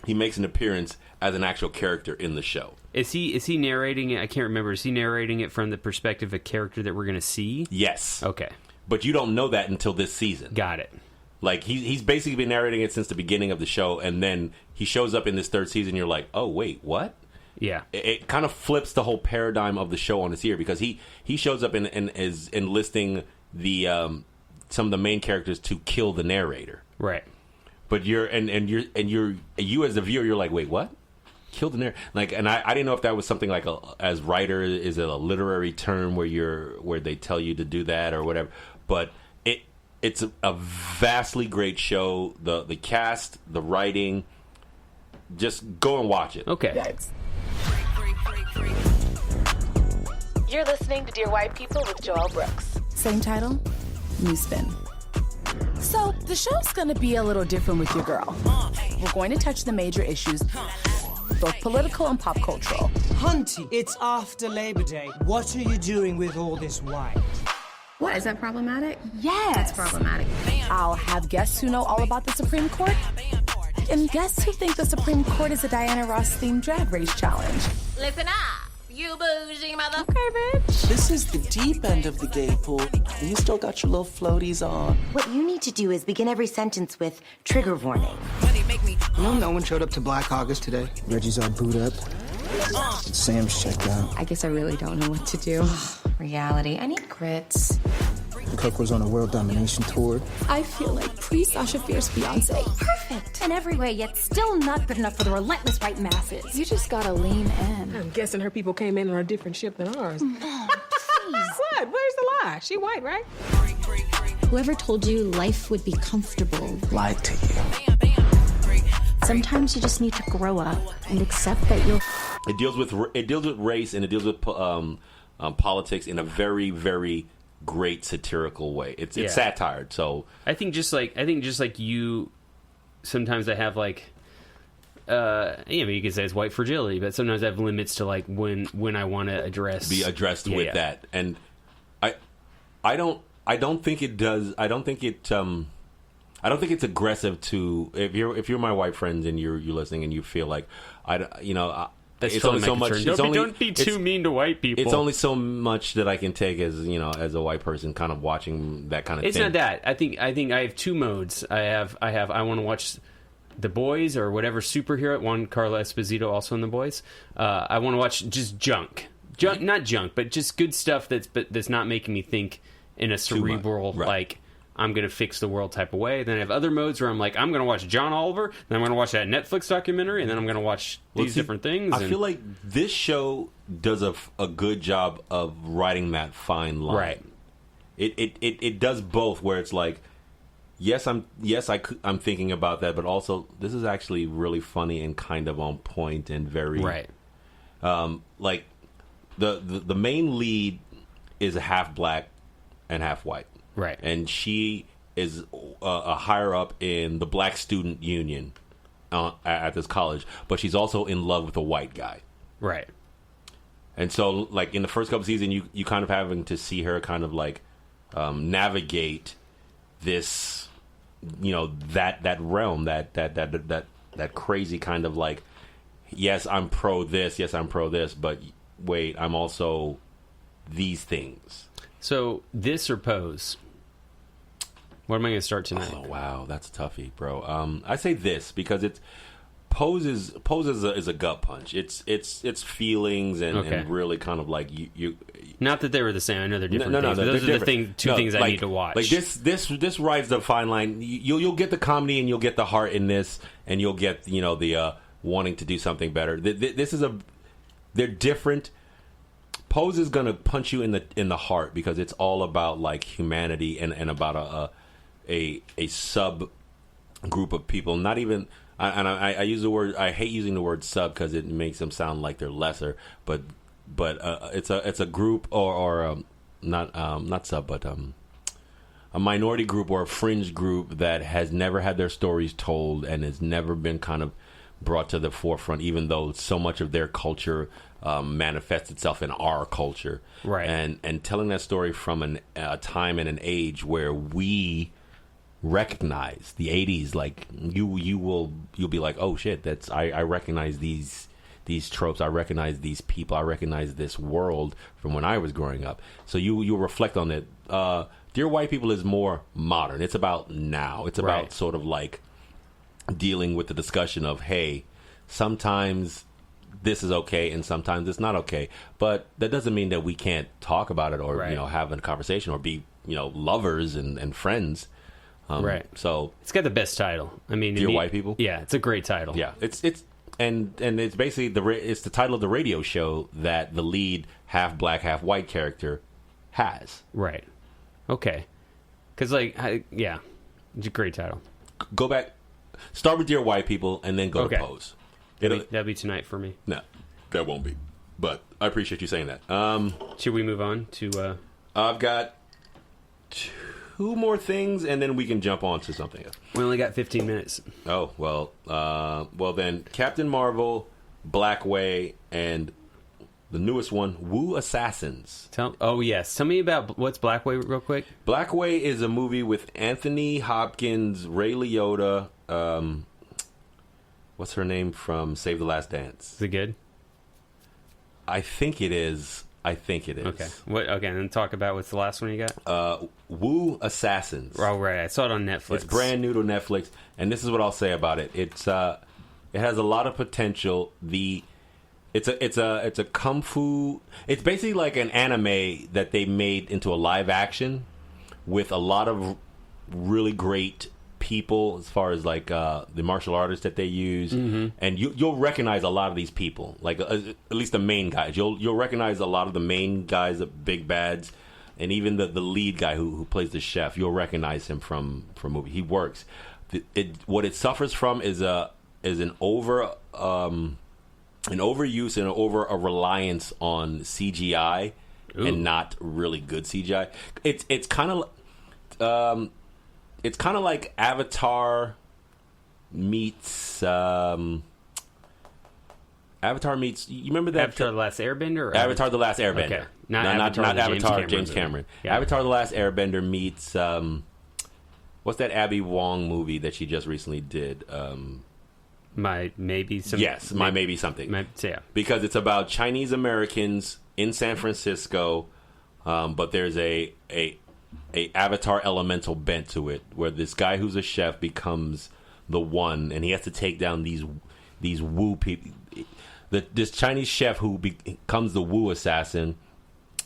he makes an appearance as an actual character in the show. Is he narrating it? I can't remember. Is he narrating it from the perspective of a character that we're going to see? Yes. Okay. But you don't know that until this season. Got it. Like, he's basically been narrating it since the beginning of the show, and then he shows up in this third season, you're like, oh, wait, what? Yeah. It kind of flips the whole paradigm of the show on its ear, because he shows up and is enlisting the some of the main characters to kill the narrator. Right. But you as the viewer, you're like, wait, what? Kill the narrator? Like, and I didn't know if that was something like as writer, is it a literary term where they tell you to do that or whatever? But it's a vastly great show. The cast, the writing, just go and watch it. Okay. Yikes. You're listening to Dear White People with Joel Brooks. Same title, new spin. So, the show's gonna be a little different with your girl. We're going to touch the major issues, both political and pop cultural. Hunty, it's after Labor Day. What are you doing with all this white? What, is that problematic? Yes. That's problematic. I'll have guests who know all about the Supreme Court, and guests who think the Supreme Court is a Diana Ross-themed drag race challenge. Listen up, you. you bougie mother. Okay, bitch. This is the deep end of the gay pool. You still got your little floaties on. What you need to do is begin every sentence with trigger warning. You know, no one showed up to Black August today. Reggie's all booed up. Sam's checked out. I guess I really don't know what to do. Reality. I need grits. Cook was on a world domination tour. I feel like pre-Sasha Fierce Beyonce. Perfect in every way, yet still not good enough for the relentless white masses. You just gotta lean in. I'm guessing her people came in on a different ship than ours. What? Where's the lie? She white, right? Whoever told you life would be comfortable Lied to you. Sometimes you just need to grow up and accept that you're... It deals with race, and it deals with politics in a very, very great satirical way. It's satire. So I think just like you, sometimes I have like, you could say it's white fragility, but sometimes I have limits to like when I want to be addressed with that, and I don't think it does. I don't think it's aggressive to if you're my white friends and you're listening and you feel like That's it's totally only so much. Don't be too mean to white people. It's only so much that I can take as a white person, kind of watching that kind of thing. It's not that. I think I have two modes. I want to watch The Boys or whatever superhero. One, Carla Esposito, also in The Boys. I want to watch just junk, not junk, but just good stuff that's not making me think in a cerebral like I'm going to fix the world type of way. Then I have other modes where I'm like, I'm going to watch John Oliver, then I'm going to watch that Netflix documentary, and then I'm going to watch these different things. I feel like this show does a good job of writing that fine line. Right. It does both, where it's like, I'm thinking about that, but also this is actually really funny and kind of on point and very right. Like the main lead is half black and half white. Right. And she is a higher up in the black student union at this college, but she's also in love with a white guy. Right. And so, like, in the first couple seasons, you kind of having to see her kind of, like, navigate this, that realm, that crazy kind of, like, yes, I'm pro this, but wait, I'm also these things. So, this or Pose? What am I going to start tonight? Oh, wow, that's a toughie, bro. I say this because Pose is a gut punch. It's feelings and really kind of like you. Not that they were the same. I know they're different. No, things. Those are the two things I need to watch. Like this rides the fine line. You'll get the comedy and you'll get the heart in this, and you'll get the wanting to do something better. They're different. Pose is gonna punch you in the heart because it's all about like humanity and about a sub group of people. Not even I use the word. I hate using the word sub because it makes them sound like they're lesser. But it's a group or not sub, but a minority group or a fringe group that has never had their stories told and has never been kind of brought to the forefront, even though so much of their culture manifests itself in our culture, right? And telling that story from a time and an age where we recognize the 80s, like you'll be like, oh shit, I recognize these tropes, I recognize these people, I recognize this world from when I was growing up. So you'll reflect on it. Dear White People is more modern. It's about now. It's about sort of like dealing with the discussion of, hey, sometimes this is okay and sometimes it's not okay, but that doesn't mean that we can't talk about it or have a conversation or be lovers and friends. Right. So it's got the best title. I mean, Dear White People. Yeah, it's a great title. Yeah, it's and it's basically it's the title of the radio show that the lead half black half white character has. Right. Okay. Because it's a great title. Go back. Start with Dear White People and then go to Pose. That'll be tonight for me. No, that won't be. But I appreciate you saying that. Should we move on to... I've got 2 more things, and then we can jump on to something else. We only got 15 minutes. Oh, well then, Captain Marvel, Black Way, and the newest one, Wu Assassins. Tell me about what's Black Way real quick. Black Way is a movie with Anthony Hopkins, Ray Liotta, what's her name from Save the Last Dance? Is it good? I think it is. Okay. Okay, and then talk about what's the last one you got? Wu Assassins. Oh, right. I saw it on Netflix. It's brand new to Netflix, and this is what I'll say about it. It has a lot of potential. It's a kung fu. It's basically like an anime that they made into a live action with a lot of really great people as far as like the martial artists that they use, and you'll recognize a lot of these people, like at least the main guys. You'll recognize a lot of the main guys, the big bads, and even the lead guy who plays the chef. You'll recognize him from movie. He works. What it suffers from is an overuse and over a reliance on CGI. Ooh. And not really good CGI. It's kind of like Avatar meets. You remember that Avatar: The Last Airbender? Or Avatar: The Last Airbender. Okay. Not Avatar. James Cameron. Yeah. Avatar: The Last Airbender meets. What's that Abby Wong movie that she just recently did? My Maybe Something. Yes, My Maybe Something. Yeah. Because it's about Chinese Americans in San Francisco, but there's a Avatar elemental bent to it, where this guy who's a chef becomes the one, and he has to take down these Wu people. This Chinese chef who becomes the Wu assassin.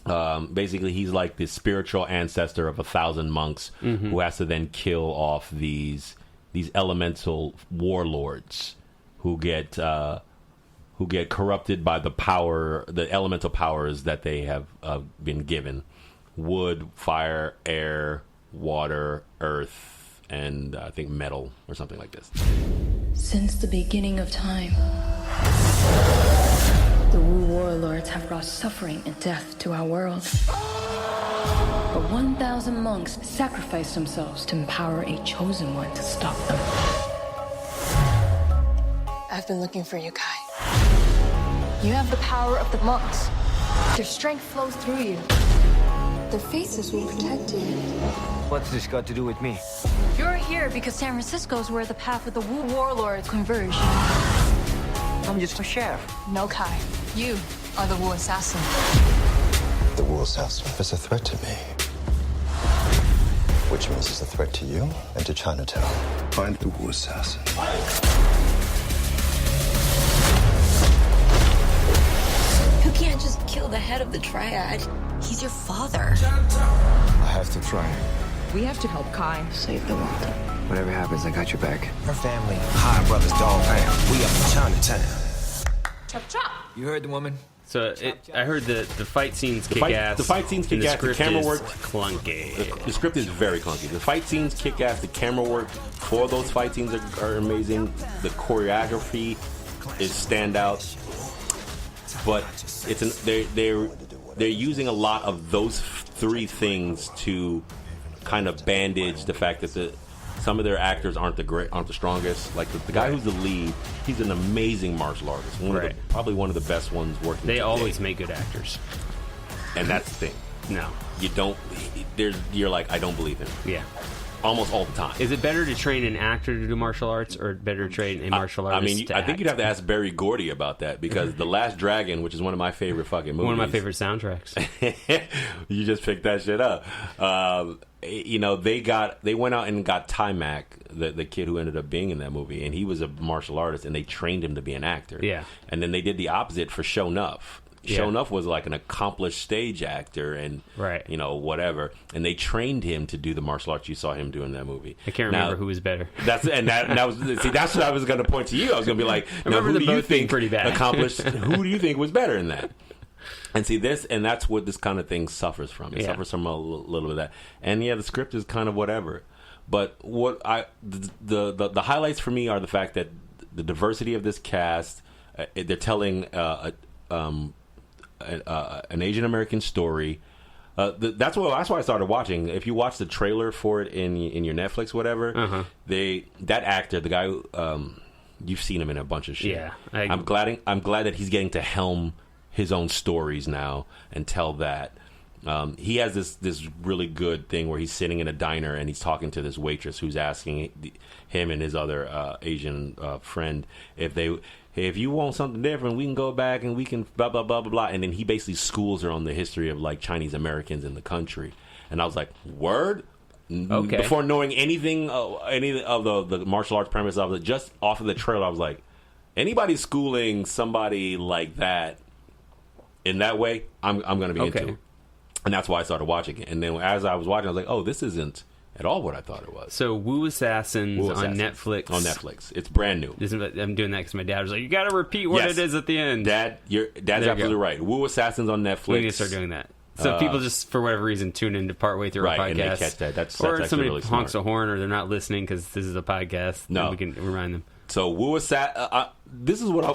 Basically, he's like the spiritual ancestor of 1,000 monks who has to then kill off these elemental warlords who get corrupted by the elemental powers that they have been given: wood, fire, air, water, earth, and I think metal or something like this. Since the beginning of time, the Wu warlords have brought suffering and death to our world. But 1,000 monks sacrificed themselves to empower a chosen one to stop them. I've been looking for you, Kai. You have the power of the monks. Their strength flows through you. Their faces will protect you. What's this got to do with me? You're here because San Francisco is where the path of the Wu warlords converge. I'm just a chef. No, Kai. You are the Wu assassin. The Wu assassin is a threat to me. Which means it's a threat to you and to Chinatown. Find the Wu assassin. You can't just kill the head of the triad. He's your father. I have to try. We have to help Kai save the world. Whatever happens, I got your back. Her family, High Brothers Dog Pound. We up in Chinatown. Chop chop. You heard the woman? So I heard the fight scenes kick ass. The fight scenes kick ass. The camera work clunky. The script is very clunky. The fight scenes kick ass. The camera work for those fight scenes are amazing. The choreography is standout. But they're using a lot of those three things to kind of bandage the fact that some of their actors aren't the strongest. Like the guy who's the lead, he's an amazing martial artist. Probably one of the best ones working. They always make good actors, and that's the thing. No, you don't. You're like, I don't believe him. Yeah, almost all the time. Is it better to train an actor to do martial arts, or better to train a martial artist? I mean, I think you'd have to ask Barry Gordy about that, because The Last Dragon, which is one of my favorite fucking movies, one of my favorite soundtracks. You just picked that shit up. They went out and got Timac, the kid who ended up being in that movie, and he was a martial artist, and they trained him to be an actor. Yeah, and then they did the opposite for Shonuff. Yeah. Shonuff was like an accomplished stage actor, and whatever, and they trained him to do the martial arts you saw him do in that movie. I can't remember who was better. That's what I was going to point to you. I was going to be like, no, who do you think pretty bad. accomplished? Who do you think was better in that? And see this, and that's what this kind of thing suffers from. It suffers from a little bit of that, and the script is kind of whatever. But what the highlights for me are the fact that the diversity of this cast. They're telling an Asian American story. That's why I started watching. If you watch the trailer for it in your Netflix, whatever, that actor, the guy, you've seen him in a bunch of shit. Yeah, I'm glad that he's getting to helm his own stories now and tell that. He has this really good thing where he's sitting in a diner and he's talking to this waitress who's asking him and his other Asian friend if hey, if you want something different, we can go back and we can blah, blah, blah, blah, blah. And then he basically schools her on the history of, like, Chinese Americans in the country. And I was like, word? Okay. Before knowing anything, any of the martial arts premise of it, just off of the trailer, I was like, anybody schooling somebody like that in that way, I'm going to be into it. And that's why I started watching it. And then as I was watching, I was like, oh, this isn't at all what I thought it was. So Wu Assassins on Netflix. On Netflix. It's brand new. I'm doing that because my dad was like, you got to repeat what it is at the end. Dad's absolutely right. Wu Assassins on Netflix. We need to start doing that. So people just, for whatever reason, tune in to partway through our podcast. And they catch that. That's or somebody really honks smart. a horn, or they're not listening because this is a podcast. No. We can remind them. So Wu Assassins. This is what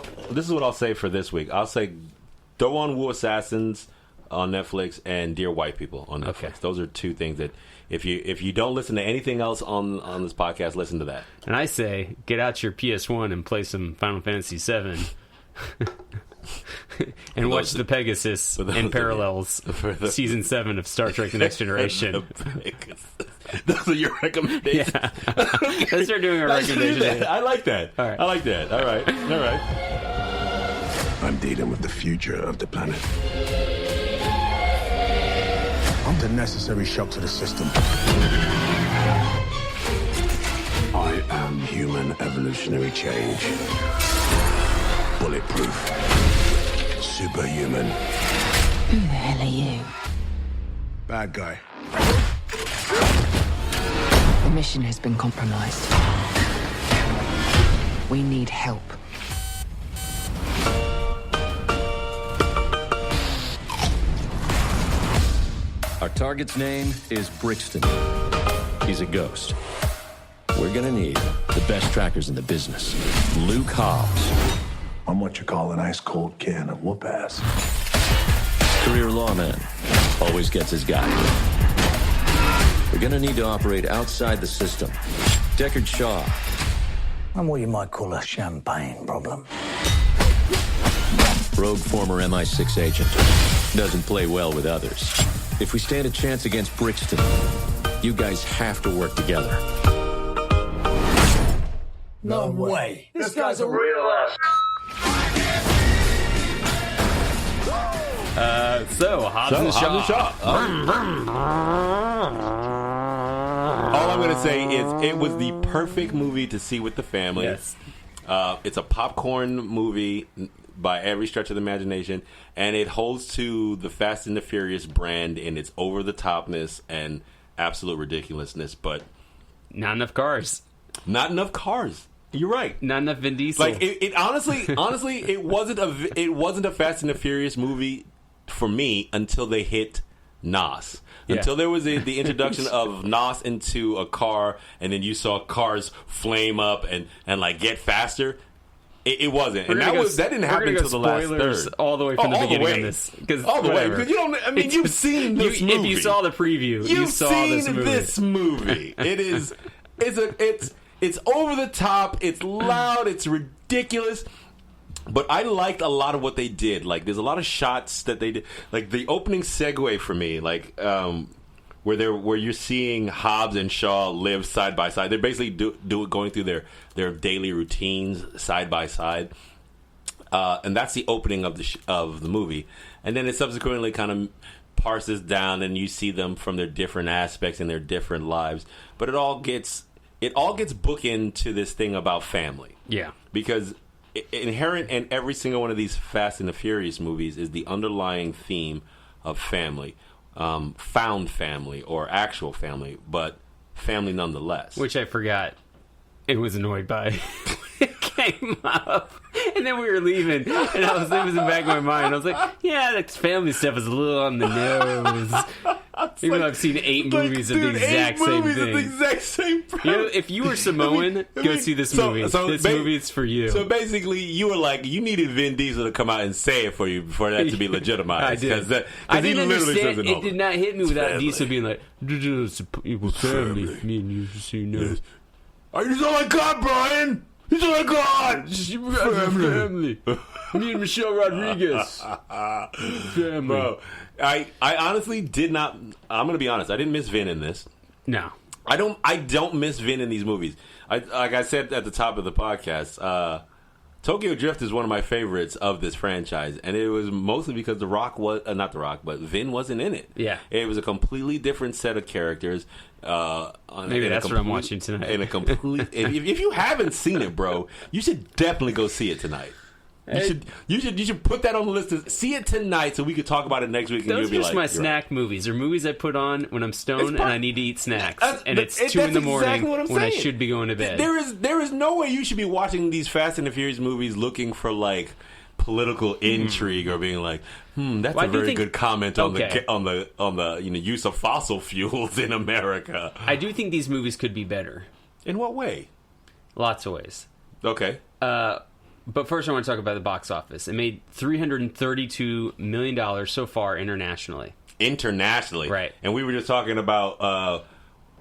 I'll say for this week. I'll say throw on Wu Assassins on Netflix and Dear White People on Netflix. Okay. Those are two things that if you don't listen to anything else on this podcast, listen to that. And I say get out your PS1 and play some Final Fantasy VII. And watch the Pegasus in parallels. Season 7 of Star Trek: The Next Generation. Those are your recommendations. Yeah. Let's start doing our recommendations. I like that. All right. I like that. All right. I'm dealing with the future of the planet. I'm the necessary shock to the system. I am human evolutionary change. Bulletproof. Superhuman. Who the hell are you? Bad guy. The mission has been compromised. We need help. Our target's name is Brixton. He's a ghost. We're gonna need the best trackers in the business. Luke Hobbs. I'm what you call an ice-cold can of whoop-ass. Career lawman. Always gets his guy. We're gonna need to operate outside the system. Deckard Shaw. I'm what you might call a champagne problem. Rogue former MI6 agent. Doesn't play well with others. If we stand a chance against Brixton, you guys have to work together. No way. This guy's a real ass. Hobbs and Shaw. All I'm going to say is it was the perfect movie to see with the family. Yes. It's a popcorn movie by every stretch of the imagination, and it holds to the Fast and the Furious brand in its over-the-topness and absolute ridiculousness, but not enough cars. Not enough cars. You're right. Not enough Vin Diesel. Like it honestly, it wasn't a Fast and the Furious movie for me until they hit NOS. Yeah. Until there was the introduction of NOS into a car, and then you saw cars flame up and like get faster. It wasn't, and that didn't happen until the last third. All the way from the beginning of this, all the way because you don't. I mean, you've seen this movie. If you saw the preview, you saw this movie. It is. It's over the top. It's loud. It's ridiculous. But I liked a lot of what they did. Like, there's a lot of shots that they did. Like the opening segue for me, like where you're seeing Hobbs and Shaw live side by side. They're basically going through their daily routines side by side, and that's the opening of the movie. And then it subsequently kind of parses down, and you see them from their different aspects and their different lives. But it all gets booked into this thing about family. Yeah, because inherent in every single one of these Fast and the Furious movies is the underlying theme of family. Found family or actual family, but family nonetheless. Which I forgot and was annoyed by. It came up, and then we were leaving, and it was in the back of my mind. I was like, yeah, that family stuff is a little on the nose. Even though I've seen 8 movies of the exact same thing. You know, if you were Samoan, go see this movie. This movie is for you. So basically, you were like, you needed Vin Diesel to come out and say it for you before that to be legitimized. I did. I didn't understand. It did not hit me without Diesel being like, "Equal family." Me and you just you know. Are you so like God, Brian? You so like God. Family. Me and Michelle Rodriguez. Family. Bro, I honestly did not. I'm gonna be honest. I didn't miss Vin in this. No, I don't miss Vin in these movies. Like I said at the top of the podcast, Tokyo Drift is one of my favorites of this franchise, and it was mostly because The Rock was not The Rock, but Vin wasn't in it. Yeah, it was a completely different set of characters. Maybe that's what I'm watching tonight. In a complete, if you haven't seen it, bro, you should definitely go see it tonight. You should put that on the list. See it tonight, so we could talk about it next week. And Those you'll be are just like, my snack movies. They're movies I put on when I'm stoned and I need to eat snacks, and it's 2 that's in the morning exactly when I should be going to bed. There is no way you should be watching these Fast and the Furious movies looking for like political intrigue or being like, that's a very good comment on the use of fossil fuels in America. I do think these movies could be better. In what way? Lots of ways. Okay. But first, I want to talk about the box office. It made $332 million so far internationally. Internationally, right? And we were just talking about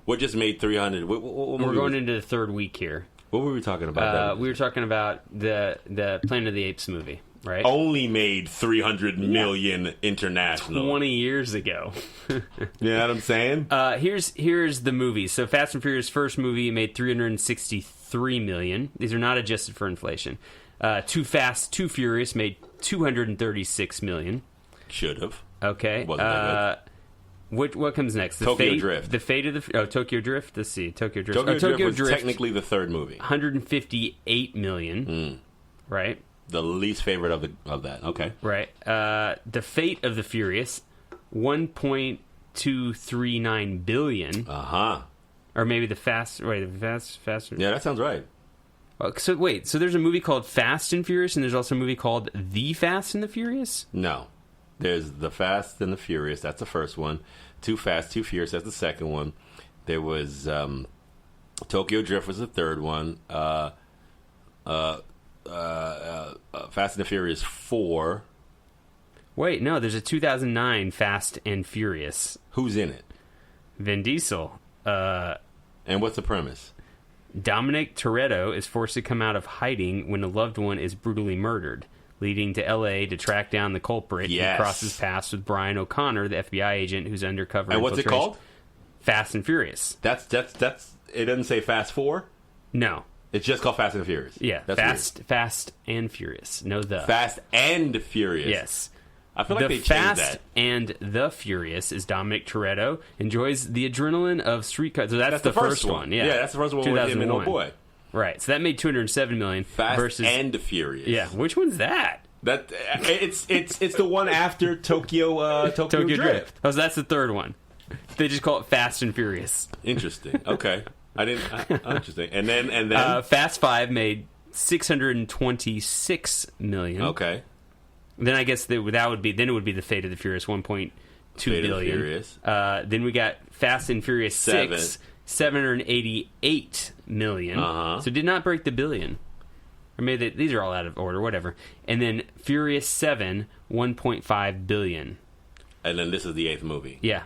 what just made 300. We're going into the third week here. What were we talking about? We were talking about the Planet of the Apes movie, right? Only made 300 million international 20 years ago. You know what I'm saying? Here's the movie. So Fast and Furious first movie made $363 million. These are not adjusted for inflation. Too Fast, Too Furious made $236 million. Should have. Okay. Wasn't that good? What comes next? Tokyo Drift. The Fate of the Tokyo Drift. Let's see. Tokyo Drift. Tokyo Drift was technically the third movie. 158 million. Right. The least favorite of that. Okay. Right. The Fate of the Furious, 1.239 billion. Or maybe the Fast. Right. The Fast. Yeah, that sounds right. So wait. So there's a movie called Fast and Furious, and there's also a movie called The Fast and the Furious. No. There's The Fast and the Furious. That's the first one. Too Fast, Too Furious. That's the second one. There was Tokyo Drift was the third one. Fast and the Furious 4. Wait, no. There's a 2009 Fast and Furious. Who's in it? Vin Diesel. And what's the premise? Dominic Toretto is forced to come out of hiding when a loved one is brutally murdered, leading to L.A. to track down the culprit. Yes. He crosses paths with Brian O'Connor, the FBI agent who's undercover. And what's it called? Fast and Furious. That's. It doesn't say Fast 4? No. It's just called Fast and Furious. Yeah, that's Fast and Furious. No, the. Fast and Furious. Yes. I feel like they changed Fast that. and the Furious is Dominic Toretto enjoys the adrenaline of street cars. So that's the first one. Yeah, that's the first one with him and Oh Boy. Right. So that made $207 million. Fast versus, and the Furious. Yeah. Which one's that? That it's the one after Tokyo Drift. Oh, so that's the third one. They just call it Fast and Furious. Interesting. Okay. Interesting. And then Fast 5 made $626 million. Okay. Then I guess it would be the Fate of the Furious, 1.2 billion. Then we got Fast and Furious 6, $788 million. So it did not break the billion. Or maybe these are all out of order, whatever. And then Furious 7, $1.5 billion. And then this is the 8th movie. Yeah.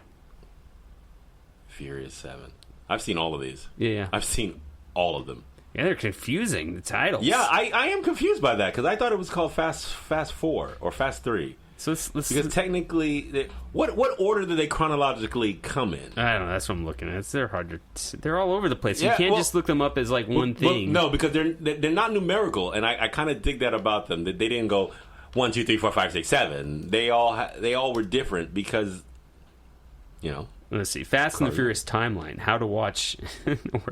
Furious 7. I've seen all of these. Yeah. I've seen all of them. Yeah, they're confusing, the titles. Yeah, I am confused by that, because I thought it was called Fast 4 or Fast 3. So let's because technically, what order do they chronologically come in? I don't know. That's what I'm looking at. They're hard to. They're all over the place. You can't just look them up as like one thing. No, because they're not numerical, and I kind of dig that about them. That they didn't go 1, 2, 3, 4, 5, 6, 7. They all were different because, Let's see. Fast and the Furious timeline. How to watch.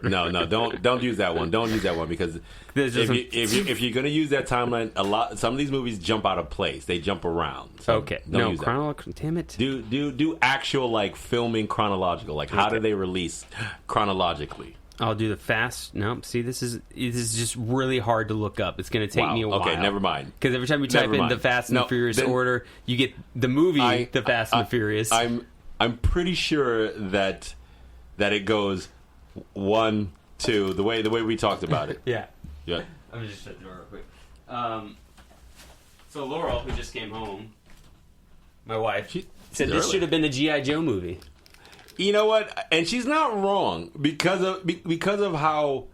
No, don't use that one. Don't use that one because if you're going to use that timeline, some of these movies jump out of place. They jump around. So okay. No, chronological. Damn it. Do actual like filming chronological. Like how do they release chronologically? I'll do the Fast. No, see, this is just really hard to look up. It's going to take me a while. Okay, never mind. Because every time you type in the Fast and the Furious order, you get the movie The Fast and the Furious. I'm pretty sure that it goes 1, 2 the way we talked about it. Yeah. Yeah. Let me just shut the door real quick. So Laurel, who just came home, my wife, said this should have been a G.I. Joe movie. You know what? And she's not wrong because of how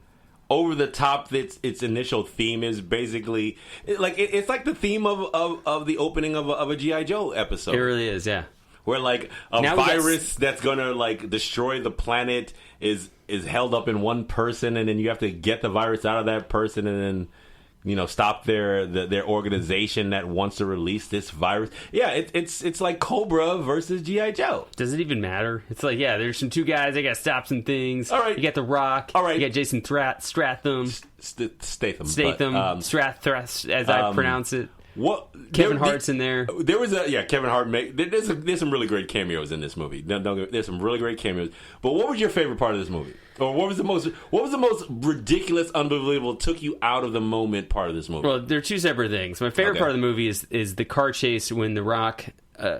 over the top its initial theme is. Basically, it's like the theme of the opening of a G.I. Joe episode. It really is, yeah. Where like a virus that's gonna like destroy the planet is held up in one person, and then you have to get the virus out of that person, and then stop their organization that wants to release this virus. Yeah, it's like Cobra versus G.I. Joe. Does it even matter? It's like, yeah, there's some two guys. They got to stop some things. All right, you got The Rock. All right, you got Jason Statham. Statham, Strath, as I pronounce it. What Kevin Hart's in there. There was Kevin Hart. There's some really great cameos in this movie. There's some really great cameos. But what was your favorite part of this movie? Or what was the most ridiculous, unbelievable, took you out of the moment part of this movie? Well, they're two separate things. My favorite part of the movie is the car chase when The Rock,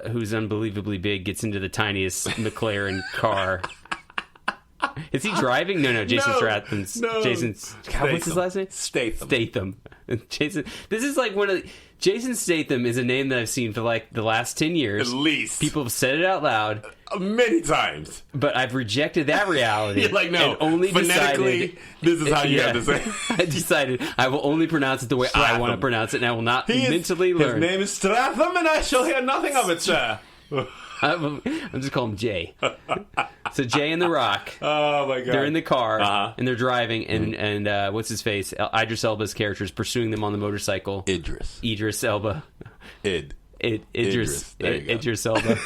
who's unbelievably big, gets into the tiniest McLaren car. Is he driving? No, Jason Statham's. No. What's his last name? Statham. Jason. This is like one of the... Jason Statham is a name that I've seen for like the last 10 years. At least. People have said it out loud. Many times. But I've rejected that reality. You're like, no, and only phonetically, this is how you have to say it. I decided I will only pronounce it the way I want to pronounce it, and I will not mentally learn. His name is Stratham, and I shall hear nothing of it, sir. I'm just calling him Jay. So Jay and The Rock. Oh my god! They're in the car and they're driving, and what's his face? Idris Elba's character is pursuing them on the motorcycle. Idris Elba. Idris Elba.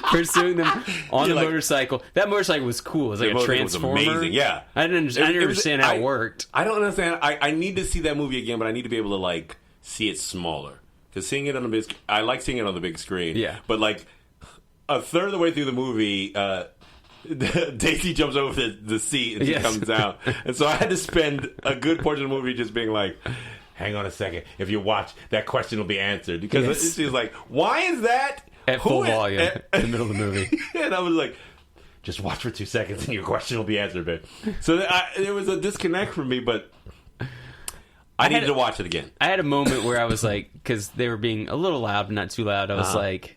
Pursuing them on the motorcycle. That motorcycle was cool. It was like a transformer. Was amazing. Yeah, I didn't understand how it worked. I don't understand. I need to see that movie again, but I need to be able to like see it smaller. Because seeing it on the big, I like seeing it on the big screen. Yeah, but like a third of the way through the movie, Daisy jumps over the seat and she comes out, and so I had to spend a good portion of the movie just being like, "Hang on a second, if you watch, that question will be answered." Because she's like, "Why is that?" At full volume in the middle of the movie. And I was like, just watch for 2 seconds and your question will be answered, babe. So there was a disconnect for me, but I needed to watch it again. I had a moment where I was like, because they were being a little loud, but not too loud. I was like,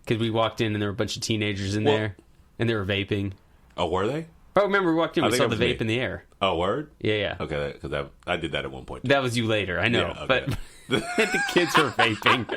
because we walked in and there were a bunch of teenagers in there and they were vaping. Oh, were they? Oh, remember we walked in, we saw the vape in the air. Oh, word? Yeah. Okay, because I did that at one point. That was you later, I know. Yeah, okay. But the kids were vaping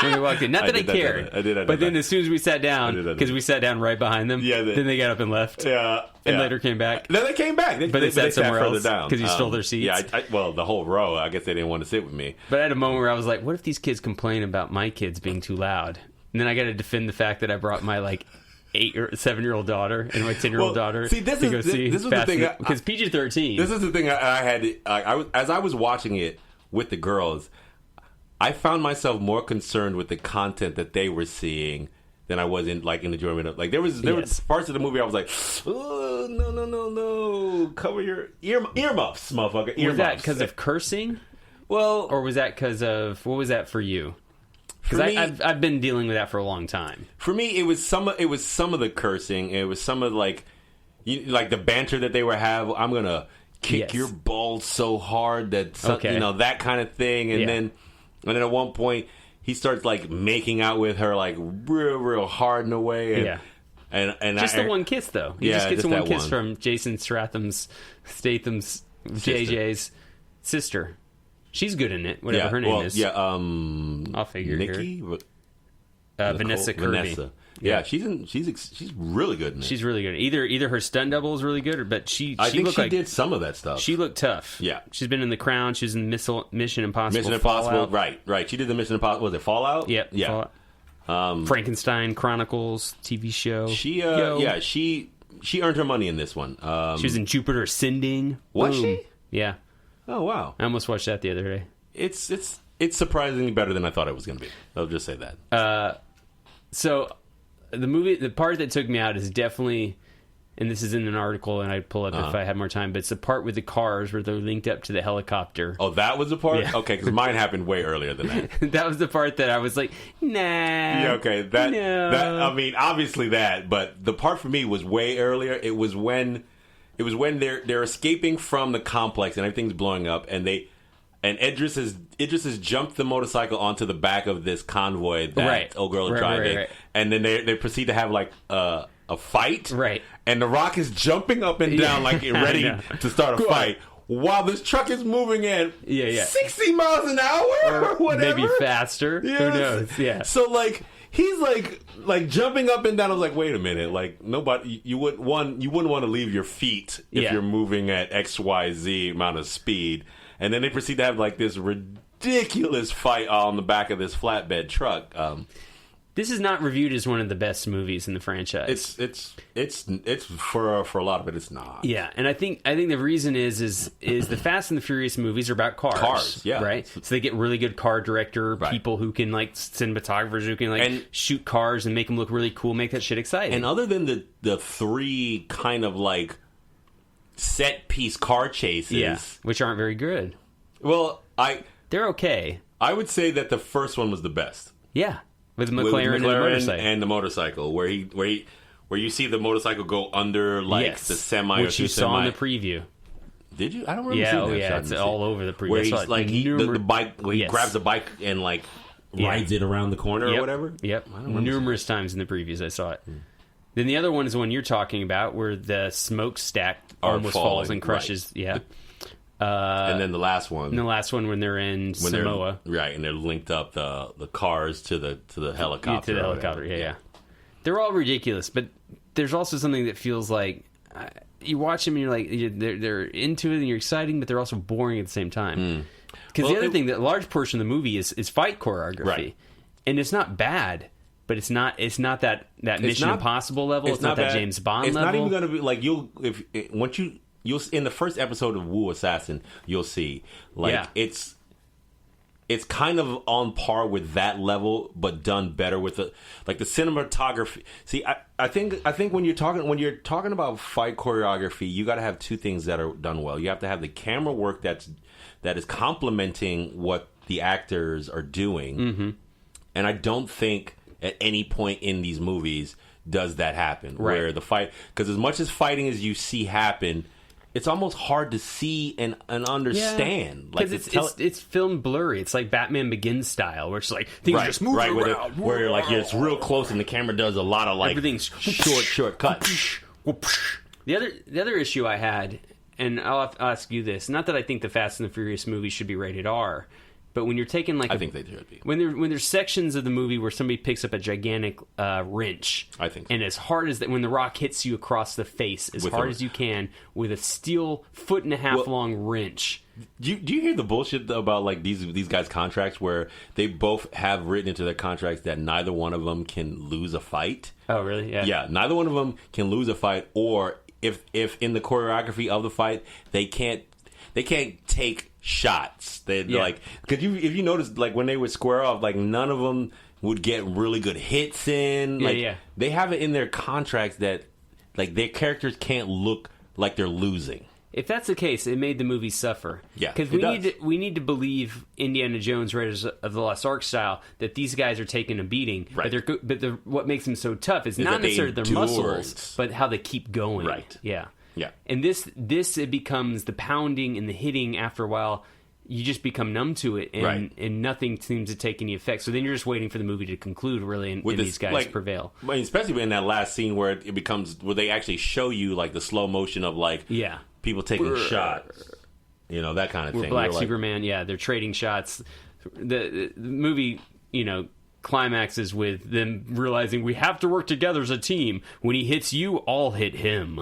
when we walked in. Not that I cared. I did. But then as soon as we sat down, because we sat down right behind them, then they got up and left. Yeah. And later came back. Then they came back. But they sat somewhere else because you stole their seats. Yeah, well, the whole row. I guess they didn't want to sit with me. But I had a moment where I was like, what if these kids complain about my kids being too loud? And then I got to defend the fact that I brought my 8 or 7-year-old daughter and my 10-year-old daughter to go see. This was the thing because PG-13. This is the thing I had. As I was watching it with the girls, I found myself more concerned with the content that they were seeing than I was in enjoyment of. Like there was parts of the movie I was like, oh no, cover your earmuffs, motherfucker. Earmuffs. Was that because of cursing? Well, or was that because of what was that for you? Because I've been dealing with that for a long time. For me, it was some of the cursing. It was some of like the banter that they were have. I'm gonna kick your balls so hard that that kind of thing. And then at one point he starts making out with her real hard in a way. And just the one kiss though. He just gets the one kiss from Jason Statham's JJ's sister. She's good in it, whatever her name is. Yeah, I'll figure Nikki? here. Vanessa Kirby. Vanessa. Yeah, she's really good in it. She's really good. Either her stunt double is really good, but she did some of that stuff. She looked tough. Yeah, she's been in The Crown. She was in Mission Impossible. Mission Impossible, right. She did the Mission Impossible. Was it Fallout? Yep. Yeah. Fallout. Frankenstein Chronicles TV show. She earned her money in this one. She was in Jupiter Ascending. Was she? Yeah. Oh wow! I almost watched that the other day. It's surprisingly better than I thought it was going to be. I'll just say that. So the part that took me out is definitely, and this is in an article, and I'd pull up if I had more time. But it's the part with the cars where they're linked up to the helicopter. Oh, that was the part. Yeah. Okay, because mine happened way earlier than that. That was the part that I was like, nah. Yeah, okay. That I mean, obviously that, but the part for me was way earlier. It was when they're escaping from the complex and everything's blowing up, and Idris has jumped the motorcycle onto the back of this convoy that old girl is driving, right. And then they proceed to have a fight, right? And The Rock is jumping up and down ready to start a fight while this truck is moving at 60 miles an hour or whatever, maybe faster. Yes. Who knows? Yeah. So he's jumping up and down. I was like, wait a minute, nobody, you wouldn't want to leave your feet if you're moving at XYZ amount of speed. And then they proceed to have like this ridiculous fight on the back of this flatbed truck. This is not reviewed as one of the best movies in the franchise. It's for a lot of it, it's not. Yeah, and I think the reason is the Fast and the Furious movies are about cars. Yeah. Right? So they get really good car director, people who can, like, cinematographers who can, like, shoot cars and make them look really cool, make that shit exciting. And other than the three kind of, like, set-piece car chases... which aren't very good. Well, they're okay. I would say that the first one was the best. Yeah. With McLaren and the motorcycle. And the motorcycle, where you see the motorcycle go under the semi, which you saw in the preview. Did you? I don't remember seeing that. It's all over the preview. Where he's like the bike, where he grabs the bike and like rides it around the corner or whatever. Yep, numerous times in the previews I saw it. Then the other one is the one you're talking about, where the smokestack almost falls and crushes. Right. Yeah. And then the last one. When they're in Samoa. And they're linked up the cars to the helicopter. To the helicopter, yeah. They're all ridiculous, but there's also something that feels like you watch them and you're like, they're into it and you're exciting, but they're also boring at the same time. Because the other thing, that large portion of the movie is fight choreography. Right. And it's not bad, but it's not that Mission Impossible level. It's not that James Bond level. It's not even going to be like You'll in the first episode of Wu Assassin, you'll see it's kind of on par with that level, but done better with the cinematography. See, I think when you're talking about fight choreography, you got to have two things that are done well. You have to have the camera work that is complementing what the actors are doing, and I don't think at any point in these movies does that happen. Right. Where the fight, because as much as fighting as you see happen, it's almost hard to see and understand. Because it's filmed blurry. It's like Batman Begins style, where it's like things just move around. Where you're like it's real close, and the camera does a lot of like everything's short cuts. The other issue I had, and I'll ask you this: not that I think the Fast and the Furious movies should be rated R, but when you're taking I think they should be. When there's sections of the movie where somebody picks up a gigantic wrench, I think so. And as hard as that, when the rock hits you across the face, as hard as you can, with a steel 1.5 foot long wrench. Do you hear the bullshit about like these guys' contracts where they both have written into their contracts that neither one of them can lose a fight? Oh, really? Yeah. Yeah, neither one of them can lose a fight, or if in the choreography of the fight they can't take shots. They're like, because if you notice, like when they would square off, like none of them would get really good hits in. Like they have it in their contracts that like their characters can't look like they're losing. If that's the case, it made the movie suffer. Yeah, because we need to believe Indiana Jones, Raiders of the Lost Ark style, that these guys are taking a beating. Right. But what makes them so tough is not necessarily their muscles, but how they keep going. Right. Yeah. Yeah. And this it becomes the pounding and the hitting. After a while, you just become numb to it, and nothing seems to take any effect. So then you're just waiting for the movie to conclude, really, and these guys prevail. I mean, especially in that last scene where it becomes where they actually show you like the slow motion of like people taking shots, that kind of thing. Black Superman, they're trading shots. The movie, climaxes with them realizing we have to work together as a team. When he hits you, I'll hit him.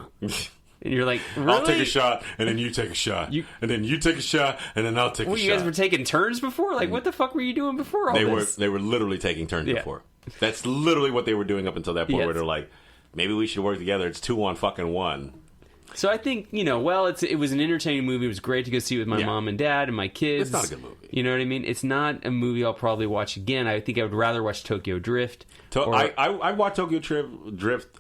And you're like, really? I'll take a shot, and then you take a shot. And then you take a shot, and then I'll take a shot. You guys were taking turns before? Like, what the fuck were you doing before all this? They were literally taking turns before. That's literally what they were doing up until that point where they're like, maybe we should work together. It's 2-on-1. So I think, it was an entertaining movie. It was great to go see with my mom and dad and my kids. It's not a good movie. You know what I mean? It's not a movie I'll probably watch again. I think I would rather watch Tokyo Drift. I watch Tokyo Drift.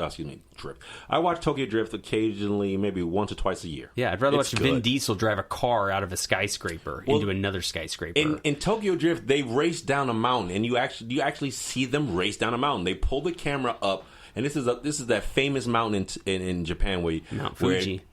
Drift. I watch Tokyo Drift occasionally, maybe once or twice a year. Yeah, I'd rather watch Vin Diesel drive a car out of a skyscraper into another skyscraper. In Tokyo Drift, they race down a mountain, and you actually see them race down a mountain. They pull the camera up. And this is that famous mountain in Japan where Mount Fuji.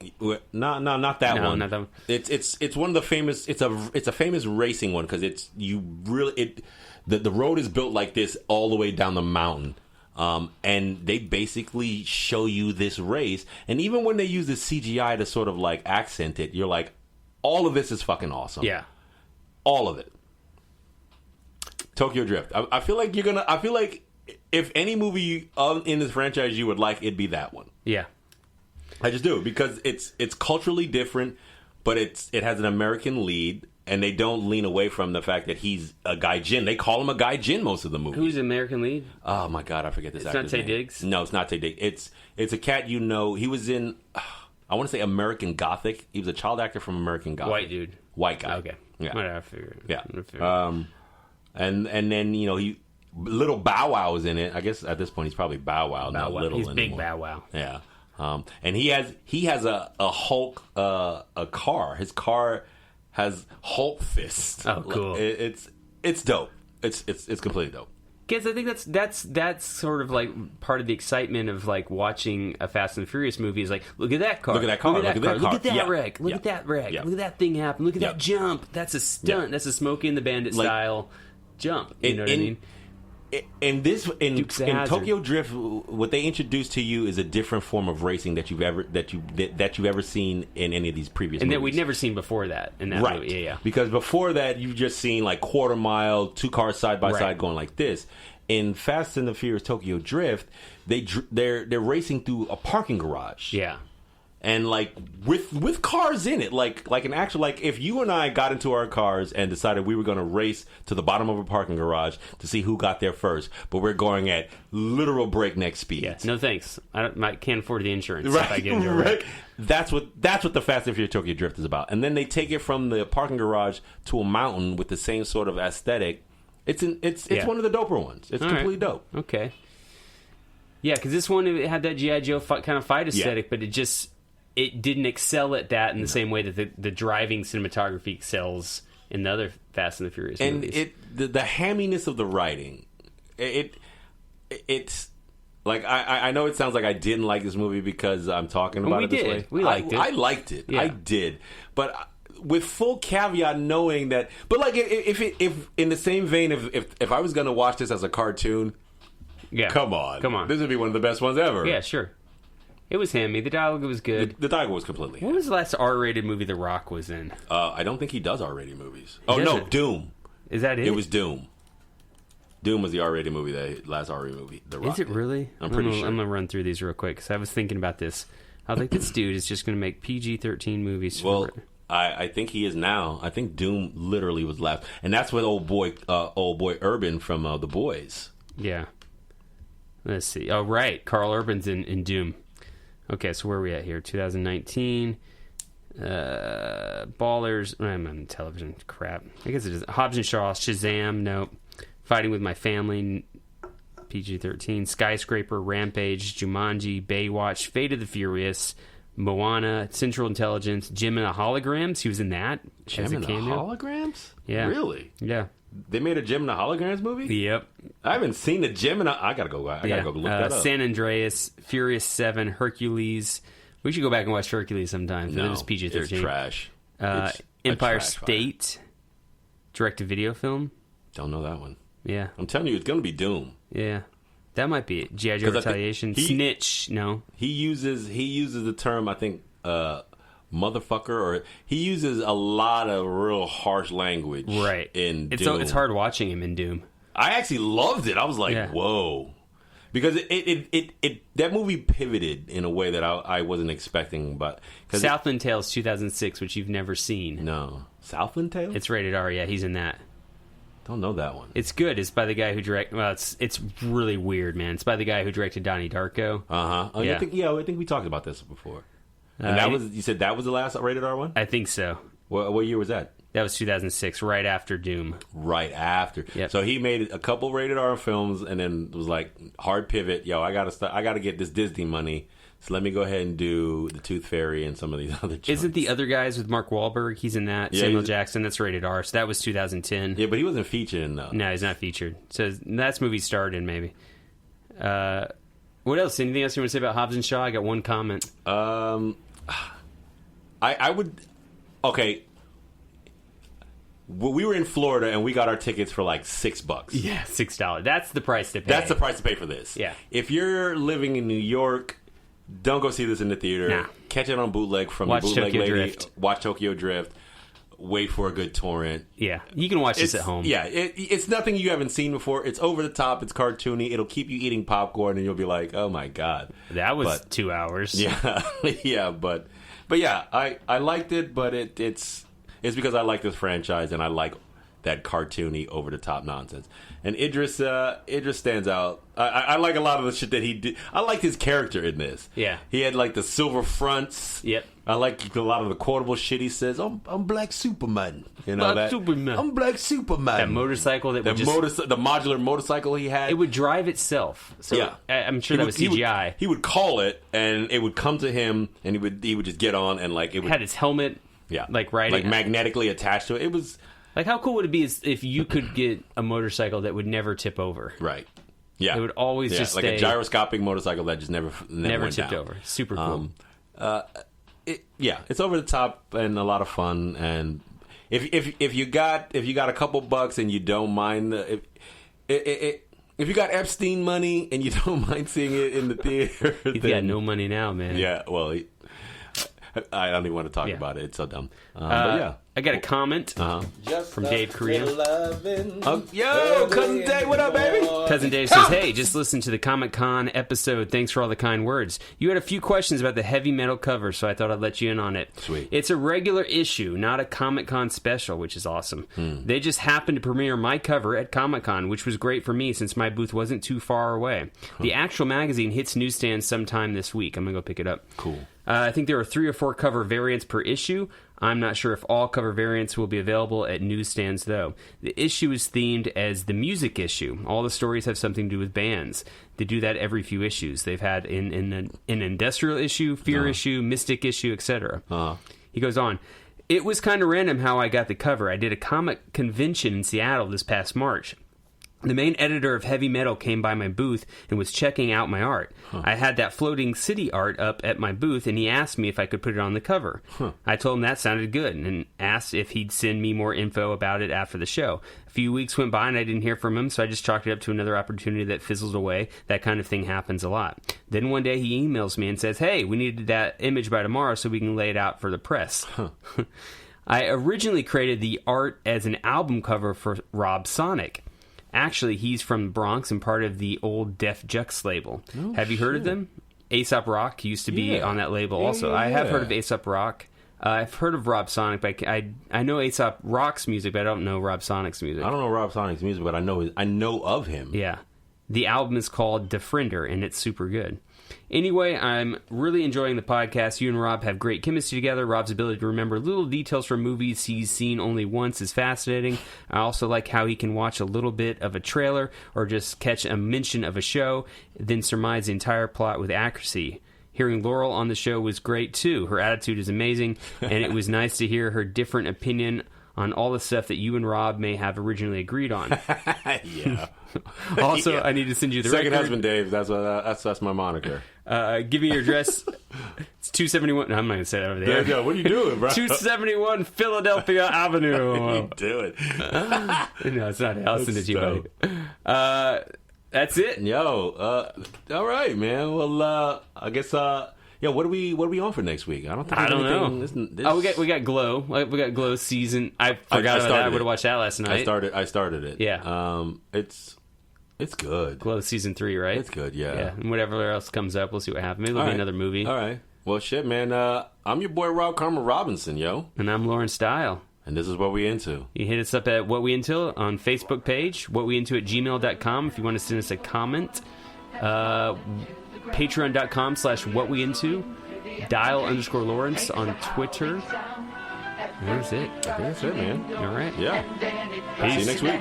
Not that one. Not that one. It's one of the famous. It's a famous racing one because the road is built like this all the way down the mountain, and they basically show you this race. And even when they use the CGI to sort of like accent it, you're like, all of this is fucking awesome. Yeah, all of it. Tokyo Drift. I feel like if any movie in this franchise you would like, it'd be that one. Yeah, I just do because it's culturally different, but it has an American lead. and they don't lean away from the fact that he's a gaijin. They call him a gaijin most of the movie. Who's the American lead? Oh my god, I forget this actor's It's not Taye name. Diggs? No, it's not Taye Diggs. It's a cat you know. He was in, I want to say American Gothic. He was a child actor from American Gothic. White dude. White guy. Okay. Yeah. Whatever, I figured. Yeah. And then, you know, little Bow Wow is in it. I guess at this point he's probably Bow Wow, not little He's anymore. big Bow Wow. Yeah. And he has a Hulk a car. His car has Hulk fists. Oh, cool. It's dope. It's completely dope. Because I think that's sort of like part of the excitement of like watching a Fast and the Furious movie is like, look at that car, look at that car, look at that car, look at that yeah. wreck, look yeah. at that wreck, yeah. look at that thing happen, look at yeah. that jump. That's a stunt. Yeah. That's a Smokey and the Bandit style jump. You know what I mean? In Tokyo Drift, what they introduced to you is a different form of racing that you've ever seen in any of these previous and movies. that we'd never seen before that in that right. movie. Yeah. Because before that, you've just seen like quarter mile, two cars side by side going like this. In Fast and the Furious Tokyo Drift, they're racing through a parking garage. Yeah. And like with cars in it, like an actual, like if you and I got into our cars and decided we were going to race to the bottom of a parking garage to see who got there first, but we're going at literal breakneck speeds. Yeah. No thanks. I can't afford the insurance. Right, if I get into a wreck. That's what the Fast and Furious Tokyo Drift is about. And then they take it from the parking garage to a mountain with the same sort of aesthetic. It's one of the doper ones. It's completely dope. Okay. Yeah, because this one it had that G.I. Joe kind of fight aesthetic, but it didn't excel at that in the same way that the driving cinematography excels in the other Fast and the Furious movies. And the hamminess of the writing, it's like I know it sounds like I didn't like this movie because I'm talking about it this way. We liked it. I liked it. Yeah. I did, but with full caveat knowing that. But like if in the same vein, if I was going to watch this as a cartoon, yeah, come on, this would be one of the best ones ever. Yeah, sure. It was hammy. The dialogue was good. The dialogue was completely hammy. What was the last R-rated movie The Rock was in? I don't think he does R-rated movies. Doom. Is that it? It was Doom. Doom was the R-rated movie, the last R-rated movie. The Rock. Is it really? I'm pretty sure. I'm going to run through these real quick because I was thinking about this. I was like, this dude is just going to make PG-13 movies. Well, I think he is now. I think Doom literally was last. And that's with old boy Urban from The Boys. Yeah. Let's see. Oh, right. Carl Urban's in Doom. Okay, so where are we at here? 2019. Ballers. I'm on television. Crap. I guess it is. Hobbs and Shaw. Shazam. Nope. Fighting with My Family. PG-13. Skyscraper. Rampage. Jumanji. Baywatch. Fate of the Furious. Moana. Central Intelligence. Jim and the Holograms. He was in that. Jim and the Holograms? Yeah. Really? Yeah. They made a Jim and the Holograms movie? Yep. I haven't seen the Jim and I gotta go. I gotta go look that up. San Andreas, Furious 7, Hercules. We should go back and watch Hercules sometime. No, it was PG-13. it's trash. Empire trash State, direct-to-video film. Don't know that one. Yeah, I'm telling you, it's gonna be Doom. Yeah, that might be it. G.I. Joe Retaliation. Snitch. No, he uses the term. I think. Motherfucker, or he uses a lot of real harsh language. Right. In Doom. It's hard watching him in Doom. I actually loved it. I was like, whoa. Because it that movie pivoted in a way that I wasn't expecting. But Southland Tales 2006, which you've never seen. No. Southland Tales? It's rated R, yeah, he's in that. Don't know that one. It's good. It's by the guy who directed... Well, it's really weird, man. It's by the guy who directed Donnie Darko. Uh-huh. Oh, yeah. I think we talked about this before. And you said that was the last rated R one? I think so. What year was that? That was 2006, right after Doom. Right after. Yep. So he made a couple rated R films, and then was like, hard pivot. Yo, I gotta get this Disney money. So let me go ahead and do The Tooth Fairy and some of these other jumps. Isn't The Other Guys with Mark Wahlberg? He's in that. Samuel Jackson, that's rated R. So that was 2010. Yeah, but he wasn't featured in those. No, he's not featured. So that's movie starred in, maybe. What else? Anything else you want to say about Hobbs and Shaw? I got one comment. I would... Okay. Well, we were in Florida, and we got our tickets for like $6. Yeah, $6. That's the price to pay. That's the price to pay for this. Yeah. If you're living in New York, don't go see this in the theater. Nah. Catch it on bootleg from Watch the bootleg Tokyo lady. Drift. Watch Tokyo Drift. Wait for a good torrent. Yeah, you can watch this at home. Yeah, it's nothing you haven't seen before. It's over the top. It's cartoony. It'll keep you eating popcorn, and you'll be like, "Oh my god, that was 2 hours." Yeah, yeah, but yeah, I liked it, but it's It's because I like this franchise and I like that cartoony, over the top nonsense. And Idris stands out. I like a lot of the shit that he did. I like his character in this. Yeah, he had like the silver fronts. Yep. I like a lot of the quotable shit he says. I'm Black Superman. You know Black that? Superman. I'm Black Superman. That motorcycle that would the modular motorcycle he had. It would drive itself. So yeah. I'm sure that was CGI. He would call it, and it would come to him, and he would just get on, and like it would, had his helmet. Yeah, like magnetically attached to it. It was like, how cool would it be if you could get a motorcycle that would never tip over? Right. Yeah, it would always just like stay, a gyroscopic motorcycle that just never went tipped down. over. Super cool. It's over the top and a lot of fun. And if you got a couple bucks and you don't mind, if you got Epstein money and you don't mind seeing it in the theater, he's got no money now, man. Yeah, well, I don't even want to talk about it. It's so dumb. But yeah. I got a comment from Dave Korea. Yo, Cousin Dave, what up, baby? Cousin Dave says, hey, just listened to the Comic-Con episode. Thanks for all the kind words. You had a few questions about the heavy metal cover, so I thought I'd let you in on it. Sweet. It's a regular issue, not a Comic-Con special, which is awesome. They just happened to premiere my cover at Comic-Con, which was great for me since my booth wasn't too far away. The actual magazine hits newsstands sometime this week. I'm going to go pick it up. Cool. I think there are 3 or 4 cover variants per issue. I'm not sure if all cover variants will be available at newsstands, though. The issue is themed as the music issue. All the stories have something to do with bands. They do that every few issues. They've had an industrial issue, fear issue, mystic issue, etc. He goes on. It was kind of random how I got the cover. I did a comic convention in Seattle this past March. The main editor of Heavy Metal came by my booth and was checking out my art. I had that floating city art up at my booth, and he asked me if I could put it on the cover. I told him that sounded good and asked if he'd send me more info about it after the show. A few weeks went by and I didn't hear from him, so I just chalked it up to another opportunity that fizzles away. That kind of thing happens a lot. Then one day he emails me and says, hey, we need that image by tomorrow so we can lay it out for the press. I originally created the art as an album cover for Rob Sonic. Actually, he's from the Bronx and part of the old Def Jux label. Have you heard of them? Aesop Rock used to be on that label also. I have heard of Aesop Rock. I've heard of Rob Sonic, but I know Aesop Rock's music, but I don't know Rob Sonic's music. I don't know Rob Sonic's music, but I know of him. Yeah. The album is called Defriender, and it's super good. Anyway, I'm really enjoying the podcast. You and Rob have great chemistry together. Rob's ability to remember little details from movies he's seen only once is fascinating. I also like how he can watch a little bit of a trailer or just catch a mention of a show, then surmise the entire plot with accuracy. Hearing Laurel on the show was great, too. Her attitude is amazing, and it was nice to hear her different opinion on all the stuff that you and Rob may have originally agreed on. Yeah. Also, I need to send you the second record. husband, Dave. That's my moniker. Give me your address. It's 271. No, I'm not going to say that over there. Yeah, what are you doing, bro? 271 Philadelphia Avenue. What are you doing? No, it's not. I'll send it to you, buddy. That's it. Yo, all right, man. Well, I guess. Yeah, what are we on for next week? I don't know. Oh, we got Glow. We got Glow season. I forgot about that. I would have watched that last night. I started it. Yeah. It's good. Glow season 3, right? It's good. Yeah. Yeah. And whatever else comes up, we'll see what happens. Maybe it'll be another movie. All right. Well, shit, man. I'm your boy Rob Karma Robinson, yo. And I'm Lauren Style. And this is What We Into. You hit us up at What We Into on Facebook page, whatweinto@gmail.com if you want to send us a comment. Patreon.com/whatweinto. Dial_Lawrence on Twitter. That's it. I think that's it, man. All right. Yeah. Peace. See you next week.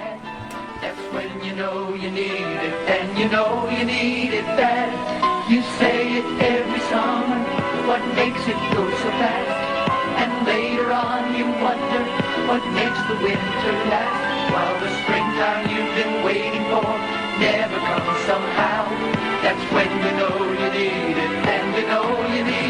That's when you know you need it, and you know you need it bad. You say it every summer, what makes it go so fast? And later on you wonder what makes the winter last. While the springtime you've been waiting for never comes somehow. That's when you know you need it, and you know you need it.